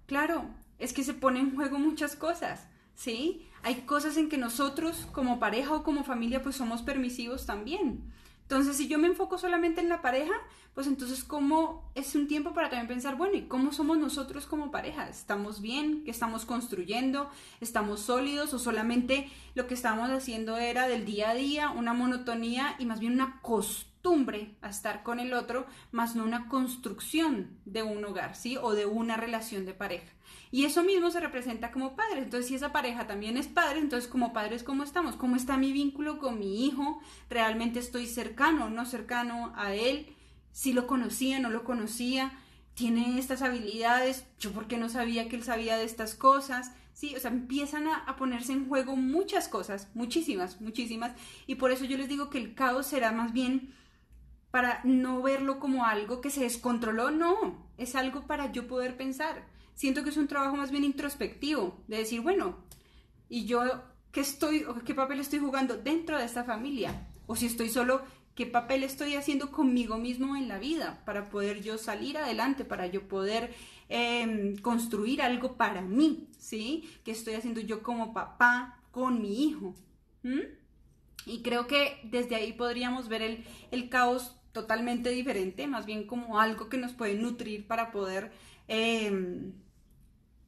Claro, es que se pone en juego muchas cosas, ¿sí? Hay cosas en que nosotros como pareja o como familia pues somos permisivos también. Entonces, si yo me enfoco solamente en la pareja, pues entonces ¿cómo es un tiempo para también pensar, bueno, ¿y cómo somos nosotros como pareja? ¿Estamos bien? ¿Qué estamos construyendo? ¿Estamos sólidos? ¿O solamente lo que estábamos haciendo era del día a día, una monotonía y más bien una costumbre a estar con el otro, más no una construcción de un hogar, ¿sí? O de una relación de pareja. Y eso mismo se representa como padres. Entonces, si esa pareja también es padre, entonces como padres, ¿cómo estamos? ¿Cómo está mi vínculo con mi hijo? ¿Realmente estoy cercano o no cercano a él? ¿Si lo conocía, no lo conocía? ¿Tiene estas habilidades? ¿Yo por qué no sabía que él sabía de estas cosas? Sí, o sea, empiezan a ponerse en juego muchas cosas, muchísimas, muchísimas. Y por eso yo les digo que el caos será más bien para no verlo como algo que se descontroló, no, es algo para yo poder pensar. Siento que es un trabajo más bien introspectivo, de decir, bueno, ¿y yo qué estoy, o qué papel estoy jugando dentro de esta familia? O si estoy solo, ¿qué papel estoy haciendo conmigo mismo en la vida para poder yo salir adelante, para yo poder construir algo para mí, ¿sí? ¿Qué estoy haciendo yo como papá con mi hijo? ¿Mm? Y creo que desde ahí podríamos ver el caos totalmente diferente, más bien como algo que nos puede nutrir para poder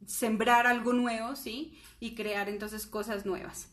sembrar algo nuevo, ¿sí? Y crear entonces cosas nuevas.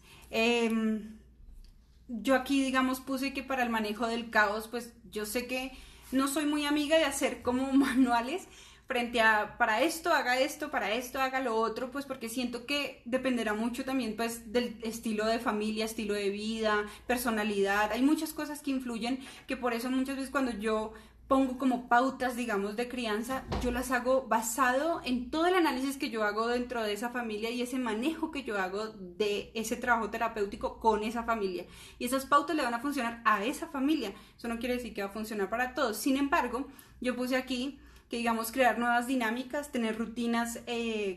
Yo aquí, digamos, puse que para el manejo del caos, pues yo sé que no soy muy amiga de hacer como manuales frente a para esto haga lo otro, pues porque siento que dependerá mucho también pues del estilo de familia, estilo de vida, personalidad, hay muchas cosas que influyen que por eso muchas veces cuando yo pongo como pautas, digamos, de crianza, yo las hago basado en todo el análisis que yo hago dentro de esa familia y ese manejo que yo hago de ese trabajo terapéutico con esa familia. Y esas pautas le van a funcionar a esa familia. Eso no quiere decir que va a funcionar para todos. Sin embargo, yo puse aquí que, digamos, crear nuevas dinámicas, tener rutinas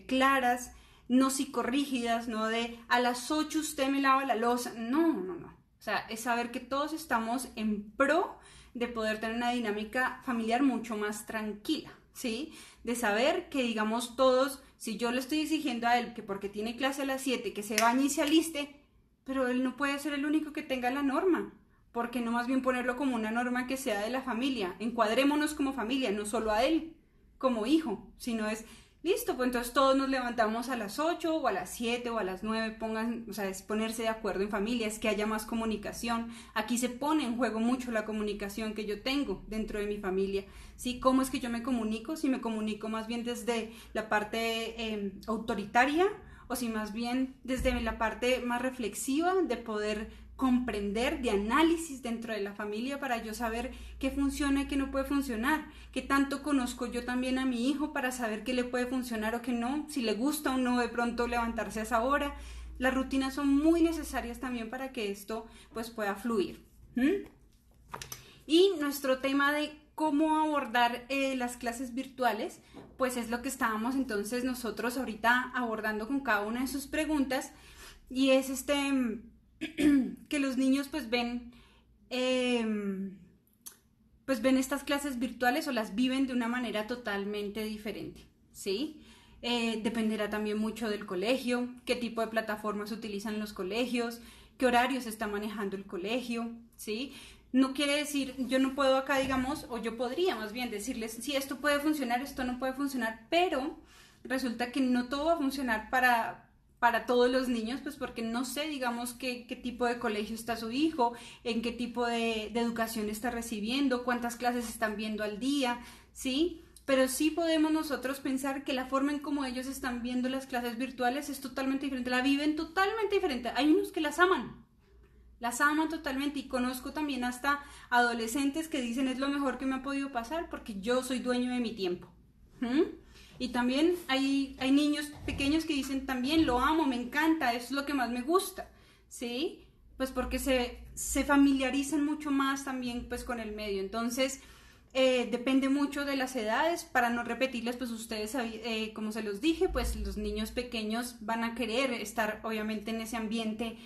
claras, no psicorrígidas, no de a las 8 usted me lava la loza. No, no, no. O sea, es saber que todos estamos en pro de poder tener una dinámica familiar mucho más tranquila, ¿sí? De saber que, digamos, todos, si yo le estoy exigiendo a él que porque tiene clase a las 7, que se bañe y se aliste, pero él no puede ser el único que tenga la norma, porque no más bien ponerlo como una norma que sea de la familia, encuadrémonos como familia, no solo a él como hijo, sino es listo, pues entonces todos nos levantamos a las 8 o a las 7 o a las 9, pongan, o sea, es ponerse de acuerdo en familia, es que haya más comunicación. Aquí se pone en juego mucho la comunicación que yo tengo dentro de mi familia, ¿sí? ¿Cómo es que yo me comunico? Si me comunico más bien desde la parte autoritaria o si más bien desde la parte más reflexiva de poder comprender, de análisis dentro de la familia para yo saber qué funciona y qué no puede funcionar, qué tanto conozco yo también a mi hijo para saber qué le puede funcionar o qué no, si le gusta o no de pronto levantarse a esa hora. Las rutinas son muy necesarias también para que esto pues pueda fluir. Y nuestro tema de cómo abordar las clases virtuales, pues es lo que estábamos entonces nosotros ahorita abordando con cada una de sus preguntas y es que los niños pues ven estas clases virtuales o las viven de una manera totalmente diferente, ¿sí? Dependerá también mucho del colegio, qué tipo de plataformas utilizan los colegios, qué horarios está manejando el colegio, ¿sí? No quiere decir, yo no puedo acá, digamos, o yo podría más bien decirles, si esto puede funcionar, esto no puede funcionar, pero resulta que no todo va a funcionar para todos los niños, pues porque no sé, digamos, qué tipo de colegio está su hijo, en qué tipo de educación está recibiendo, cuántas clases están viendo al día, ¿sí? Pero sí podemos nosotros pensar que la forma en cómo ellos están viendo las clases virtuales es totalmente diferente, la viven totalmente diferente. Hay unos que las aman totalmente, y conozco también hasta adolescentes que dicen es lo mejor que me ha podido pasar porque yo soy dueño de mi tiempo. ¿Mm? Y también hay niños pequeños que dicen también lo amo, me encanta, es lo que más me gusta, ¿sí? Pues porque se familiarizan mucho más también pues con el medio. Entonces depende mucho de las edades. Para no repetirles, pues ustedes, como se los dije, pues los niños pequeños van a querer estar obviamente en ese ambiente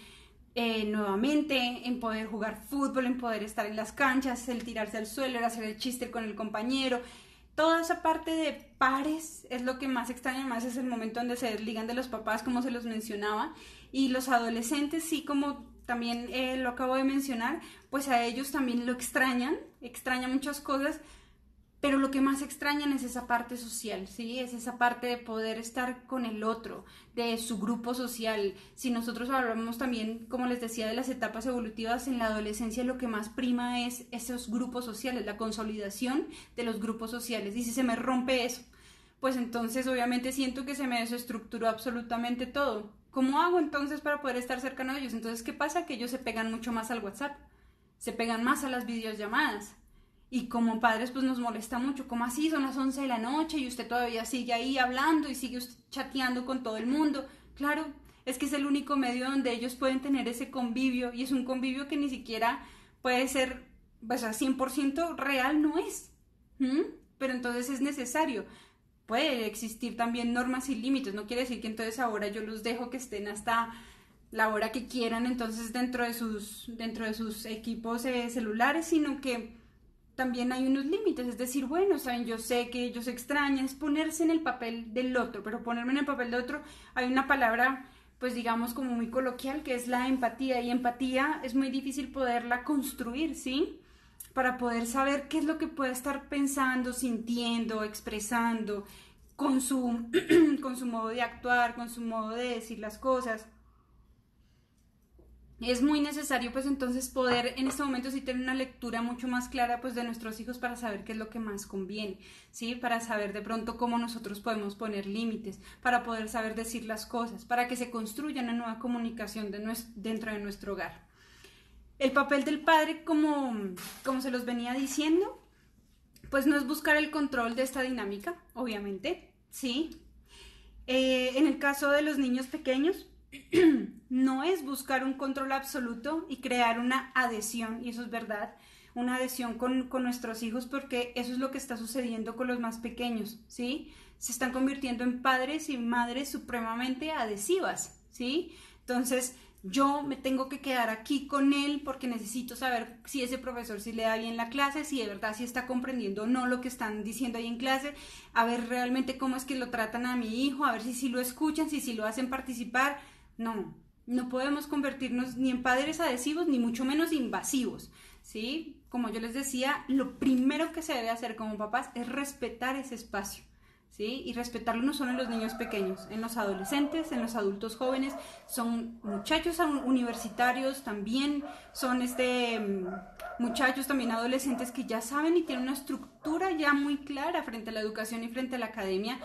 nuevamente, en poder jugar fútbol, en poder estar en las canchas, el tirarse al suelo, el hacer el chiste con el compañero. Toda esa parte de pares es lo que más extraña, más es el momento donde se desligan de los papás, como se los mencionaba, y los adolescentes, sí, como también lo acabo de mencionar, pues a ellos también lo extrañan muchas cosas, pero lo que más extrañan es esa parte social, ¿sí? Es esa parte de poder estar con el otro, de su grupo social. Si nosotros hablamos también, como les decía, de las etapas evolutivas, en la adolescencia lo que más prima es esos grupos sociales, la consolidación de los grupos sociales. Y si se me rompe eso, pues entonces obviamente siento que se me desestructuró absolutamente todo. ¿Cómo hago entonces para poder estar cercano a ellos? Entonces, ¿qué pasa? Que ellos se pegan mucho más al WhatsApp, se pegan más a las videollamadas. Y como padres pues nos molesta mucho, como así son las 11 de la noche y usted todavía sigue ahí hablando y sigue chateando con todo el mundo. Claro, es que es el único medio donde ellos pueden tener ese convivio, y es un convivio que ni siquiera puede ser, pues a 100% real no es. ¿Mm? Pero entonces es necesario. Puede existir también normas y límites, no quiere decir que entonces ahora yo los dejo que estén hasta la hora que quieran entonces dentro de sus equipos celulares, sino que también hay unos límites. Es decir, bueno, saben, yo sé que ellos extrañan, es ponerse en el papel del otro, pero ponerme en el papel del otro, hay una palabra, pues digamos como muy coloquial, que es la empatía, y empatía es muy difícil poderla construir, ¿sí? Para poder saber qué es lo que puede estar pensando, sintiendo, expresando, con su, con su modo de actuar, con su modo de decir las cosas. Es muy necesario pues entonces poder en este momento sí tener una lectura mucho más clara pues de nuestros hijos, para saber qué es lo que más conviene, ¿sí? Para saber de pronto cómo nosotros podemos poner límites, para poder saber decir las cosas, para que se construya una nueva comunicación dentro de nuestro hogar. El papel del padre, como se los venía diciendo, pues no es buscar el control de esta dinámica, obviamente, ¿sí? En el caso de los niños pequeños, no es buscar un control absoluto y crear una adhesión, y eso es verdad, una adhesión con nuestros hijos, porque eso es lo que está sucediendo con los más pequeños, ¿sí? Se están convirtiendo en padres y madres supremamente adhesivas, ¿sí? Entonces, yo me tengo que quedar aquí con él porque necesito saber si ese profesor sí le da bien la clase, si de verdad sí está comprendiendo o no lo que están diciendo ahí en clase, a ver realmente cómo es que lo tratan a mi hijo, a ver si sí lo escuchan, si sí lo hacen participar. No, no podemos convertirnos ni en padres adhesivos, ni mucho menos invasivos, ¿sí? Como yo les decía, lo primero que se debe hacer como papás es respetar ese espacio, ¿sí? Y respetarlo no solo en los niños pequeños, en los adolescentes, en los adultos jóvenes, son muchachos universitarios también, son muchachos también adolescentes que ya saben y tienen una estructura ya muy clara frente a la educación y frente a la academia,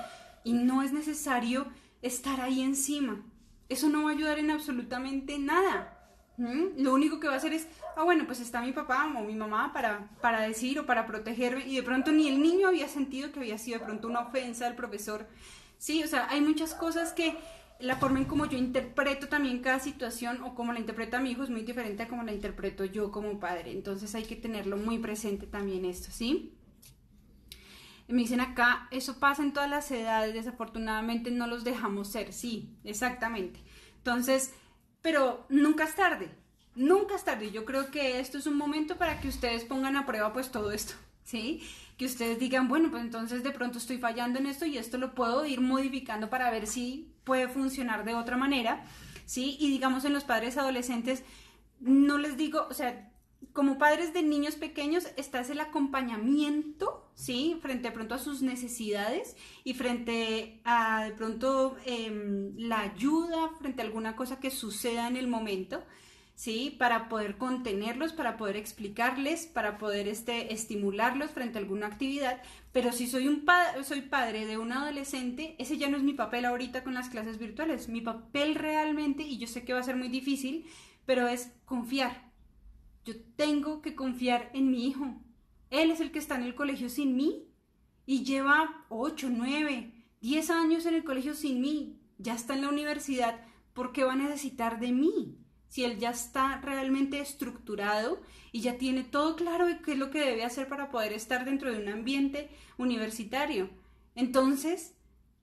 y no es necesario estar ahí encima. Eso no va a ayudar en absolutamente nada. Lo único que va a hacer es, bueno, pues está mi papá o mi mamá para decir o para protegerme, y de pronto ni el niño había sentido que había sido de pronto una ofensa del profesor. Sí, o sea, hay muchas cosas que la forma en como yo interpreto también cada situación, o como la interpreta mi hijo, es muy diferente a como la interpreto yo como padre. Entonces hay que tenerlo muy presente también esto, ¿sí? Me dicen acá, eso pasa en todas las edades, desafortunadamente no los dejamos ser. Sí, exactamente. Entonces, pero nunca es tarde, nunca es tarde. Yo creo que esto es un momento para que ustedes pongan a prueba pues todo esto, ¿sí? Que ustedes digan, bueno, pues entonces de pronto estoy fallando en esto y esto lo puedo ir modificando para ver si puede funcionar de otra manera, ¿sí? Y digamos en los padres adolescentes, no les digo, o sea, como padres de niños pequeños está es el acompañamiento, ¿sí? Frente de pronto a sus necesidades y frente a de pronto la ayuda frente a alguna cosa que suceda en el momento, ¿sí? Para poder contenerlos, para poder explicarles, para poder estimularlos frente a alguna actividad. Pero si soy padre de un adolescente, ese ya no es mi papel ahorita con las clases virtuales. Mi papel realmente, y yo sé que va a ser muy difícil, pero es confiar. Yo tengo que confiar en mi hijo. Él es el que está en el colegio sin mí y lleva 8, 9, 10 años en el colegio sin mí. Ya está en la universidad. ¿Por qué va a necesitar de mí? Si él ya está realmente estructurado y ya tiene todo claro de qué es lo que debe hacer para poder estar dentro de un ambiente universitario. Entonces,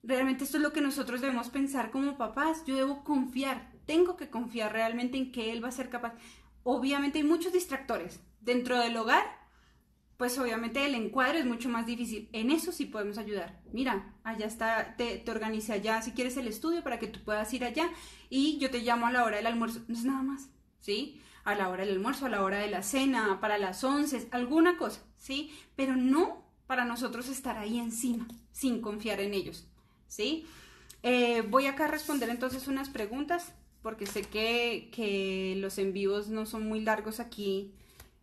realmente esto es lo que nosotros debemos pensar como papás. Yo debo confiar, tengo que confiar realmente en que él va a ser capaz. Obviamente hay muchos distractores dentro del hogar, pues obviamente el encuadre es mucho más difícil. En eso sí podemos ayudar. Mira, allá está, te organicé allá si quieres el estudio para que tú puedas ir allá y yo te llamo a la hora del almuerzo. No es nada más, ¿sí? A la hora del almuerzo, a la hora de la cena, para las 11, alguna cosa, ¿sí? Pero no para nosotros estar ahí encima, sin confiar en ellos, ¿sí? Voy acá a responder entonces unas preguntas, porque sé que los en vivos no son muy largos aquí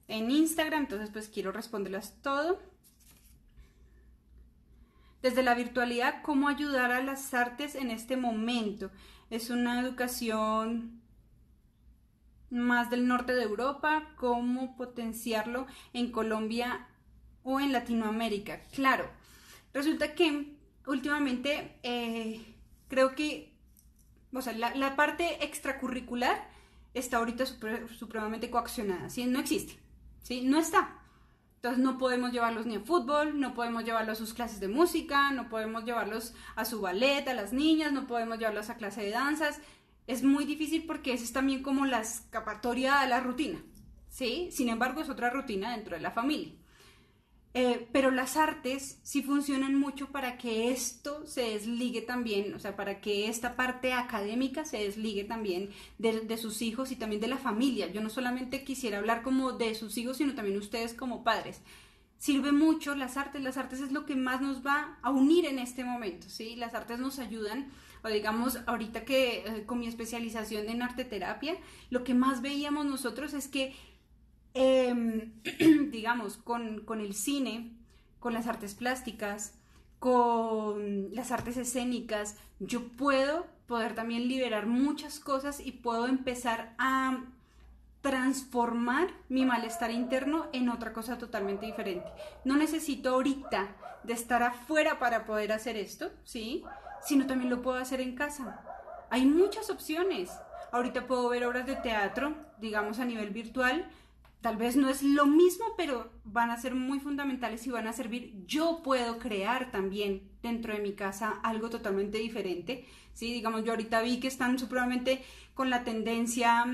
en Instagram, entonces pues quiero responderlas todo. Desde la virtualidad, ¿cómo ayudar a las artes en este momento? Es una educación más del norte de Europa, ¿cómo potenciarlo en Colombia o en Latinoamérica? Claro, resulta que últimamente creo que, o sea, la parte extracurricular está ahorita supremamente coaccionada, ¿sí? No existe, ¿sí? No está. Entonces no podemos llevarlos ni a fútbol, no podemos llevarlos a sus clases de música, no podemos llevarlos a su ballet, a las niñas, no podemos llevarlos a clase de danzas. Es muy difícil porque eso es también como la escapatoria a la rutina, ¿sí? Sin embargo, es otra rutina dentro de la familia. Pero las artes sí funcionan mucho para que esto se desligue también, o sea, para que esta parte académica se desligue también de sus hijos y también de la familia. Yo no solamente quisiera hablar como de sus hijos, sino también ustedes como padres. Sirve mucho las artes es lo que más nos va a unir en este momento, ¿sí? Las artes nos ayudan, o digamos, ahorita que con mi especialización en arteterapia, lo que más veíamos nosotros es que digamos, con el cine, con las artes plásticas, con las artes escénicas, yo puedo poder también liberar muchas cosas y puedo empezar a transformar mi malestar interno en otra cosa totalmente diferente. No necesito ahorita de estar afuera para poder hacer esto, ¿sí? Sino también lo puedo hacer en casa. Hay muchas opciones. Ahorita puedo ver obras de teatro, digamos a nivel virtual. Tal vez no es lo mismo, pero van a ser muy fundamentales y van a servir. Yo puedo crear también dentro de mi casa algo totalmente diferente, ¿sí? Digamos, yo ahorita vi que están supremamente con la tendencia,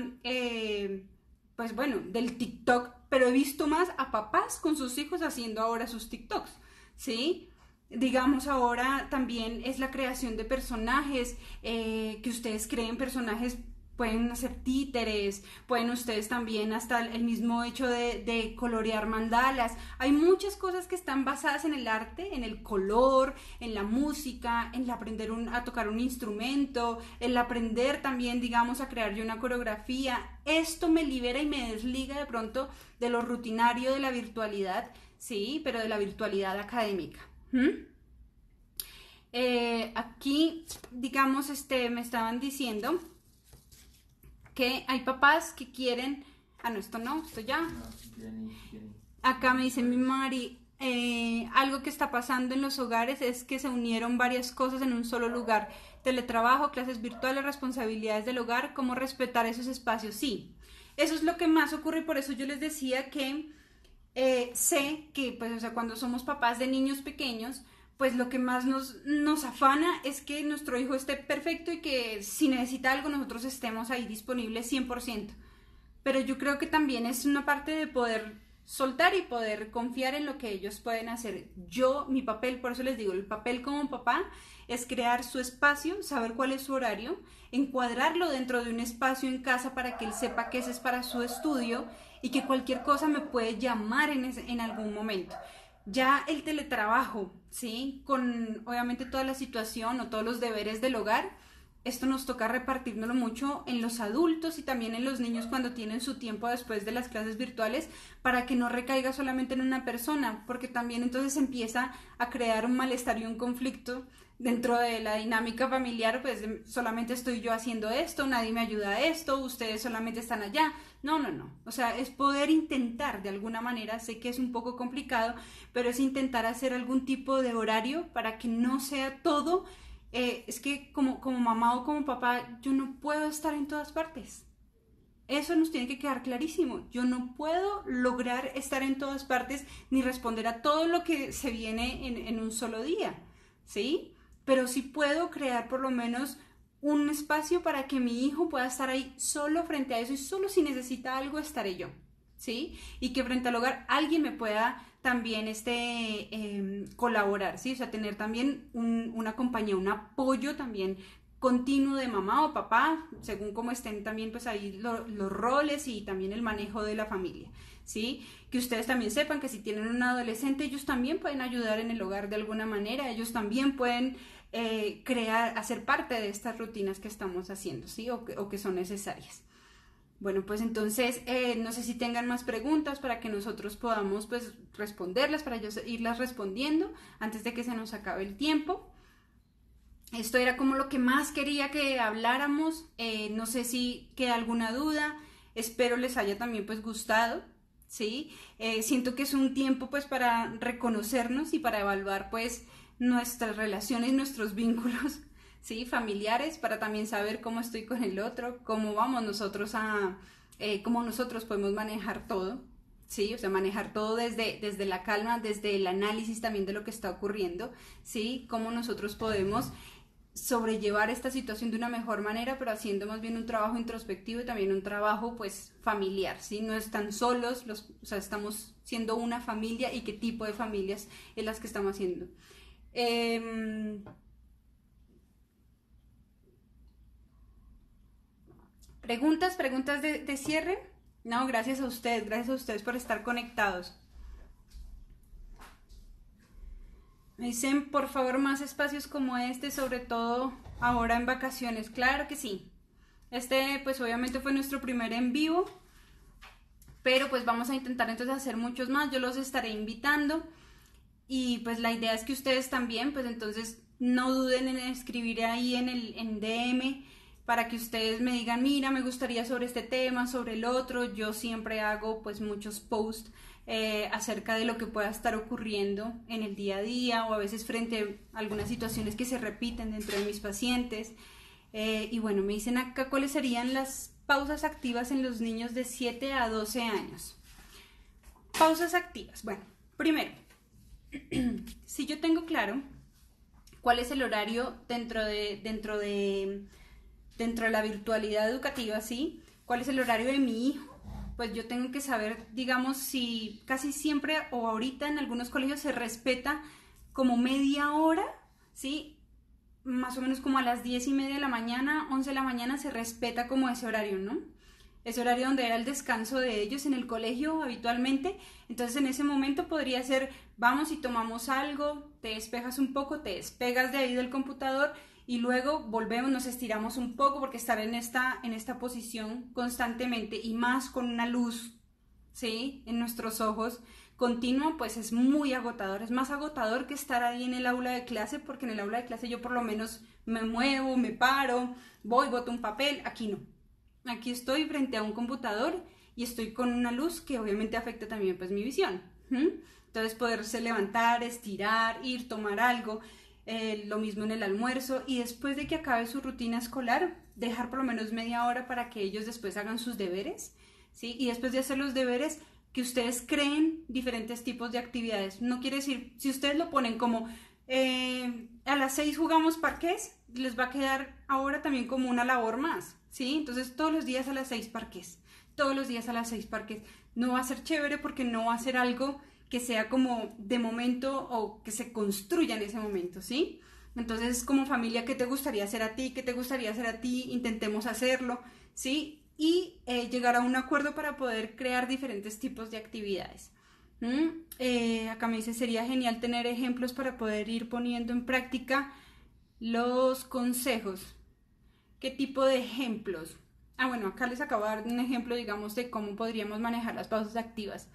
pues bueno, del TikTok, pero he visto más a papás con sus hijos haciendo ahora sus TikToks, ¿sí? Digamos, ahora también es la creación de personajes, que ustedes creen personajes. Pueden hacer títeres, pueden ustedes también hasta el mismo hecho de colorear mandalas. Hay muchas cosas que están basadas en el arte, en el color, en la música, en el aprender a tocar un instrumento, el aprender también, digamos, a crear yo una coreografía. Esto me libera y me desliga de pronto de lo rutinario de la virtualidad, sí, pero de la virtualidad académica. Aquí, digamos, me estaban diciendo que hay papás que quieren, no, esto no, esto ya. Acá me dice mi Mari, algo que está pasando en los hogares es que se unieron varias cosas en un solo lugar. Teletrabajo, clases virtuales, responsabilidades del hogar, cómo respetar esos espacios. Sí, eso es lo que más ocurre y por eso yo les decía que sé que, pues, o sea, cuando somos papás de niños pequeños, pues lo que más nos afana es que nuestro hijo esté perfecto y que si necesita algo nosotros estemos ahí disponibles 100%. Pero yo creo que también es una parte de poder soltar y poder confiar en lo que ellos pueden hacer. Mi papel, por eso les digo, el papel como papá es crear su espacio, saber cuál es su horario, encuadrarlo dentro de un espacio en casa para que él sepa que ese es para su estudio y que cualquier cosa me puede llamar en algún momento. Ya el teletrabajo, ¿sí? Con obviamente toda la situación o todos los deberes del hogar, esto nos toca repartirnoslo mucho en los adultos y también en los niños cuando tienen su tiempo después de las clases virtuales para que no recaiga solamente en una persona, porque también entonces empieza a crear un malestar y un conflicto dentro de la dinámica familiar, pues solamente estoy yo haciendo esto, nadie me ayuda a esto, ustedes solamente están allá. No, no, no. O sea, es poder intentar de alguna manera, sé que es un poco complicado, pero es intentar hacer algún tipo de horario para que no sea todo. Es que como mamá o como papá, yo no puedo estar en todas partes. Eso nos tiene que quedar clarísimo. Yo no puedo lograr estar en todas partes ni responder a todo lo que se viene en un solo día, ¿sí? Pero sí puedo crear por lo menos un espacio para que mi hijo pueda estar ahí solo frente a eso y solo si necesita algo estaré yo, ¿sí? Y que frente al hogar alguien me pueda también colaborar, ¿sí? O sea, tener también una compañía, un apoyo también continuo de mamá o papá, según cómo estén también pues ahí los roles y también el manejo de la familia, ¿sí? Que ustedes también sepan que si tienen un adolescente, ellos también pueden ayudar en el hogar de alguna manera, ellos también pueden hacer parte de estas rutinas que estamos haciendo, ¿sí? O que son necesarias. Bueno, pues entonces no sé si tengan más preguntas para que nosotros podamos pues responderlas, para yo irlas respondiendo antes de que se nos acabe el tiempo. Esto era como lo que más quería que habláramos. No sé si queda alguna duda. Espero les haya también pues gustado, ¿sí? Siento que es un tiempo pues para reconocernos y para evaluar pues nuestras relaciones, nuestros vínculos, ¿sí? Familiares, para también saber cómo estoy con el otro, cómo vamos nosotros cómo nosotros podemos manejar todo, ¿sí? O sea, manejar todo desde la calma, desde el análisis también de lo que está ocurriendo, ¿sí? Cómo nosotros podemos sobrellevar esta situación de una mejor manera, pero haciendo más bien un trabajo introspectivo y también un trabajo pues familiar, ¿sí? No están solos, o sea, estamos siendo una familia y qué tipo de familias es las que estamos haciendo. Preguntas de cierre. No, gracias a ustedes por estar conectados. Me dicen, por favor, más espacios como este, sobre todo ahora en vacaciones. Claro que sí. Pues obviamente fue nuestro primer en vivo, pero pues vamos a intentar entonces hacer muchos más. Yo los estaré invitando y pues la idea es que ustedes también, pues entonces no duden en escribir ahí en DM para que ustedes me digan, mira, me gustaría sobre este tema, sobre el otro. Yo siempre hago pues muchos posts acerca de lo que pueda estar ocurriendo en el día a día o a veces frente a algunas situaciones que se repiten dentro de mis pacientes. Y bueno, me dicen acá cuáles serían las pausas activas en los niños de 7 a 12 años. Pausas activas. Bueno, primero, si yo tengo claro cuál es el horario dentro de la virtualidad educativa, ¿sí? ¿Cuál es el horario de mi hijo? Pues yo tengo que saber, digamos, si casi siempre o ahorita en algunos colegios se respeta como media hora, ¿sí? Más o menos como a las 10:30 de la mañana, 11 de la mañana se respeta como ese horario, ¿no? Ese horario donde era el descanso de ellos en el colegio habitualmente. Entonces en ese momento podría ser, vamos y tomamos algo, te despejas un poco, te despegas de ahí del computador y luego volvemos, nos estiramos un poco porque estar en esta posición constantemente y más con una luz, ¿sí? En nuestros ojos continua, pues es muy agotador, es más agotador que estar ahí en el aula de clase, porque en el aula de clase yo por lo menos me muevo, me paro, voy, boto un papel, aquí no. Aquí estoy frente a un computador y estoy con una luz que obviamente afecta también pues mi visión. Entonces poderse levantar, estirar, ir, tomar algo, lo mismo en el almuerzo y después de que acabe su rutina escolar, dejar por lo menos media hora para que ellos después hagan sus deberes, ¿sí? Y después de hacer los deberes, que ustedes creen diferentes tipos de actividades. No quiere decir, si ustedes lo ponen como a las 6 jugamos parqués, les va a quedar ahora también como una labor más, ¿sí? Entonces todos los días a las 6 parqués, todos los días a las 6 parques. No va a ser chévere porque no va a ser algo que sea como de momento o que se construya en ese momento, ¿sí? Entonces, como familia, ¿qué te gustaría hacer a ti? ¿Qué te gustaría hacer a ti? Intentemos hacerlo, ¿sí? Y llegar a un acuerdo para poder crear diferentes tipos de actividades. Acá me dice, sería genial tener ejemplos para poder ir poniendo en práctica los consejos. ¿Qué tipo de ejemplos? Bueno, acá les acabo de dar un ejemplo, digamos, de cómo podríamos manejar las pausas activas.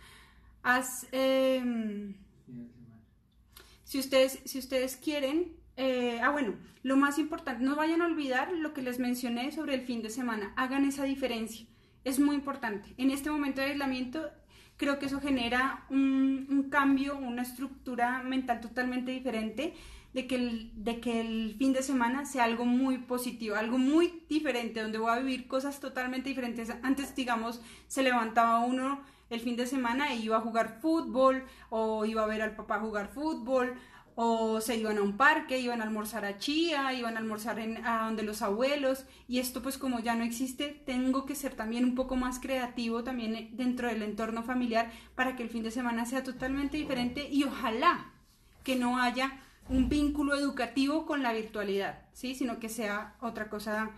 Si ustedes quieren, bueno, lo más importante, no vayan a olvidar lo que les mencioné sobre el fin de semana, hagan esa diferencia, es muy importante. En este momento de aislamiento, creo que eso genera un cambio, una estructura mental totalmente diferente, de que el fin de semana sea algo muy positivo, algo muy diferente, donde voy a vivir cosas totalmente diferentes. Antes, digamos, se levantaba uno el fin de semana e iba a jugar fútbol, o iba a ver al papá jugar fútbol, o se iban a un parque, iban a almorzar a Chía, iban a almorzar a donde los abuelos, y esto pues como ya no existe, tengo que ser también un poco más creativo también dentro del entorno familiar para que el fin de semana sea totalmente diferente y ojalá que no haya un vínculo educativo con la virtualidad, ¿sí? Sino que sea otra cosa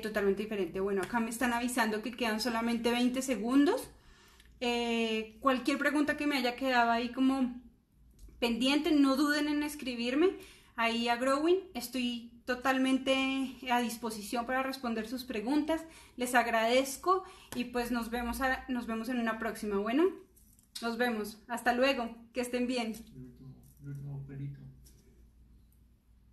totalmente diferente. Bueno, acá me están avisando que quedan solamente 20 segundos. Cualquier pregunta que me haya quedado ahí como pendiente, no duden en escribirme ahí a Growing. Estoy totalmente a disposición para responder sus preguntas. Les agradezco y pues nos vemos en una próxima. Bueno, nos vemos. Hasta luego. Que estén bien.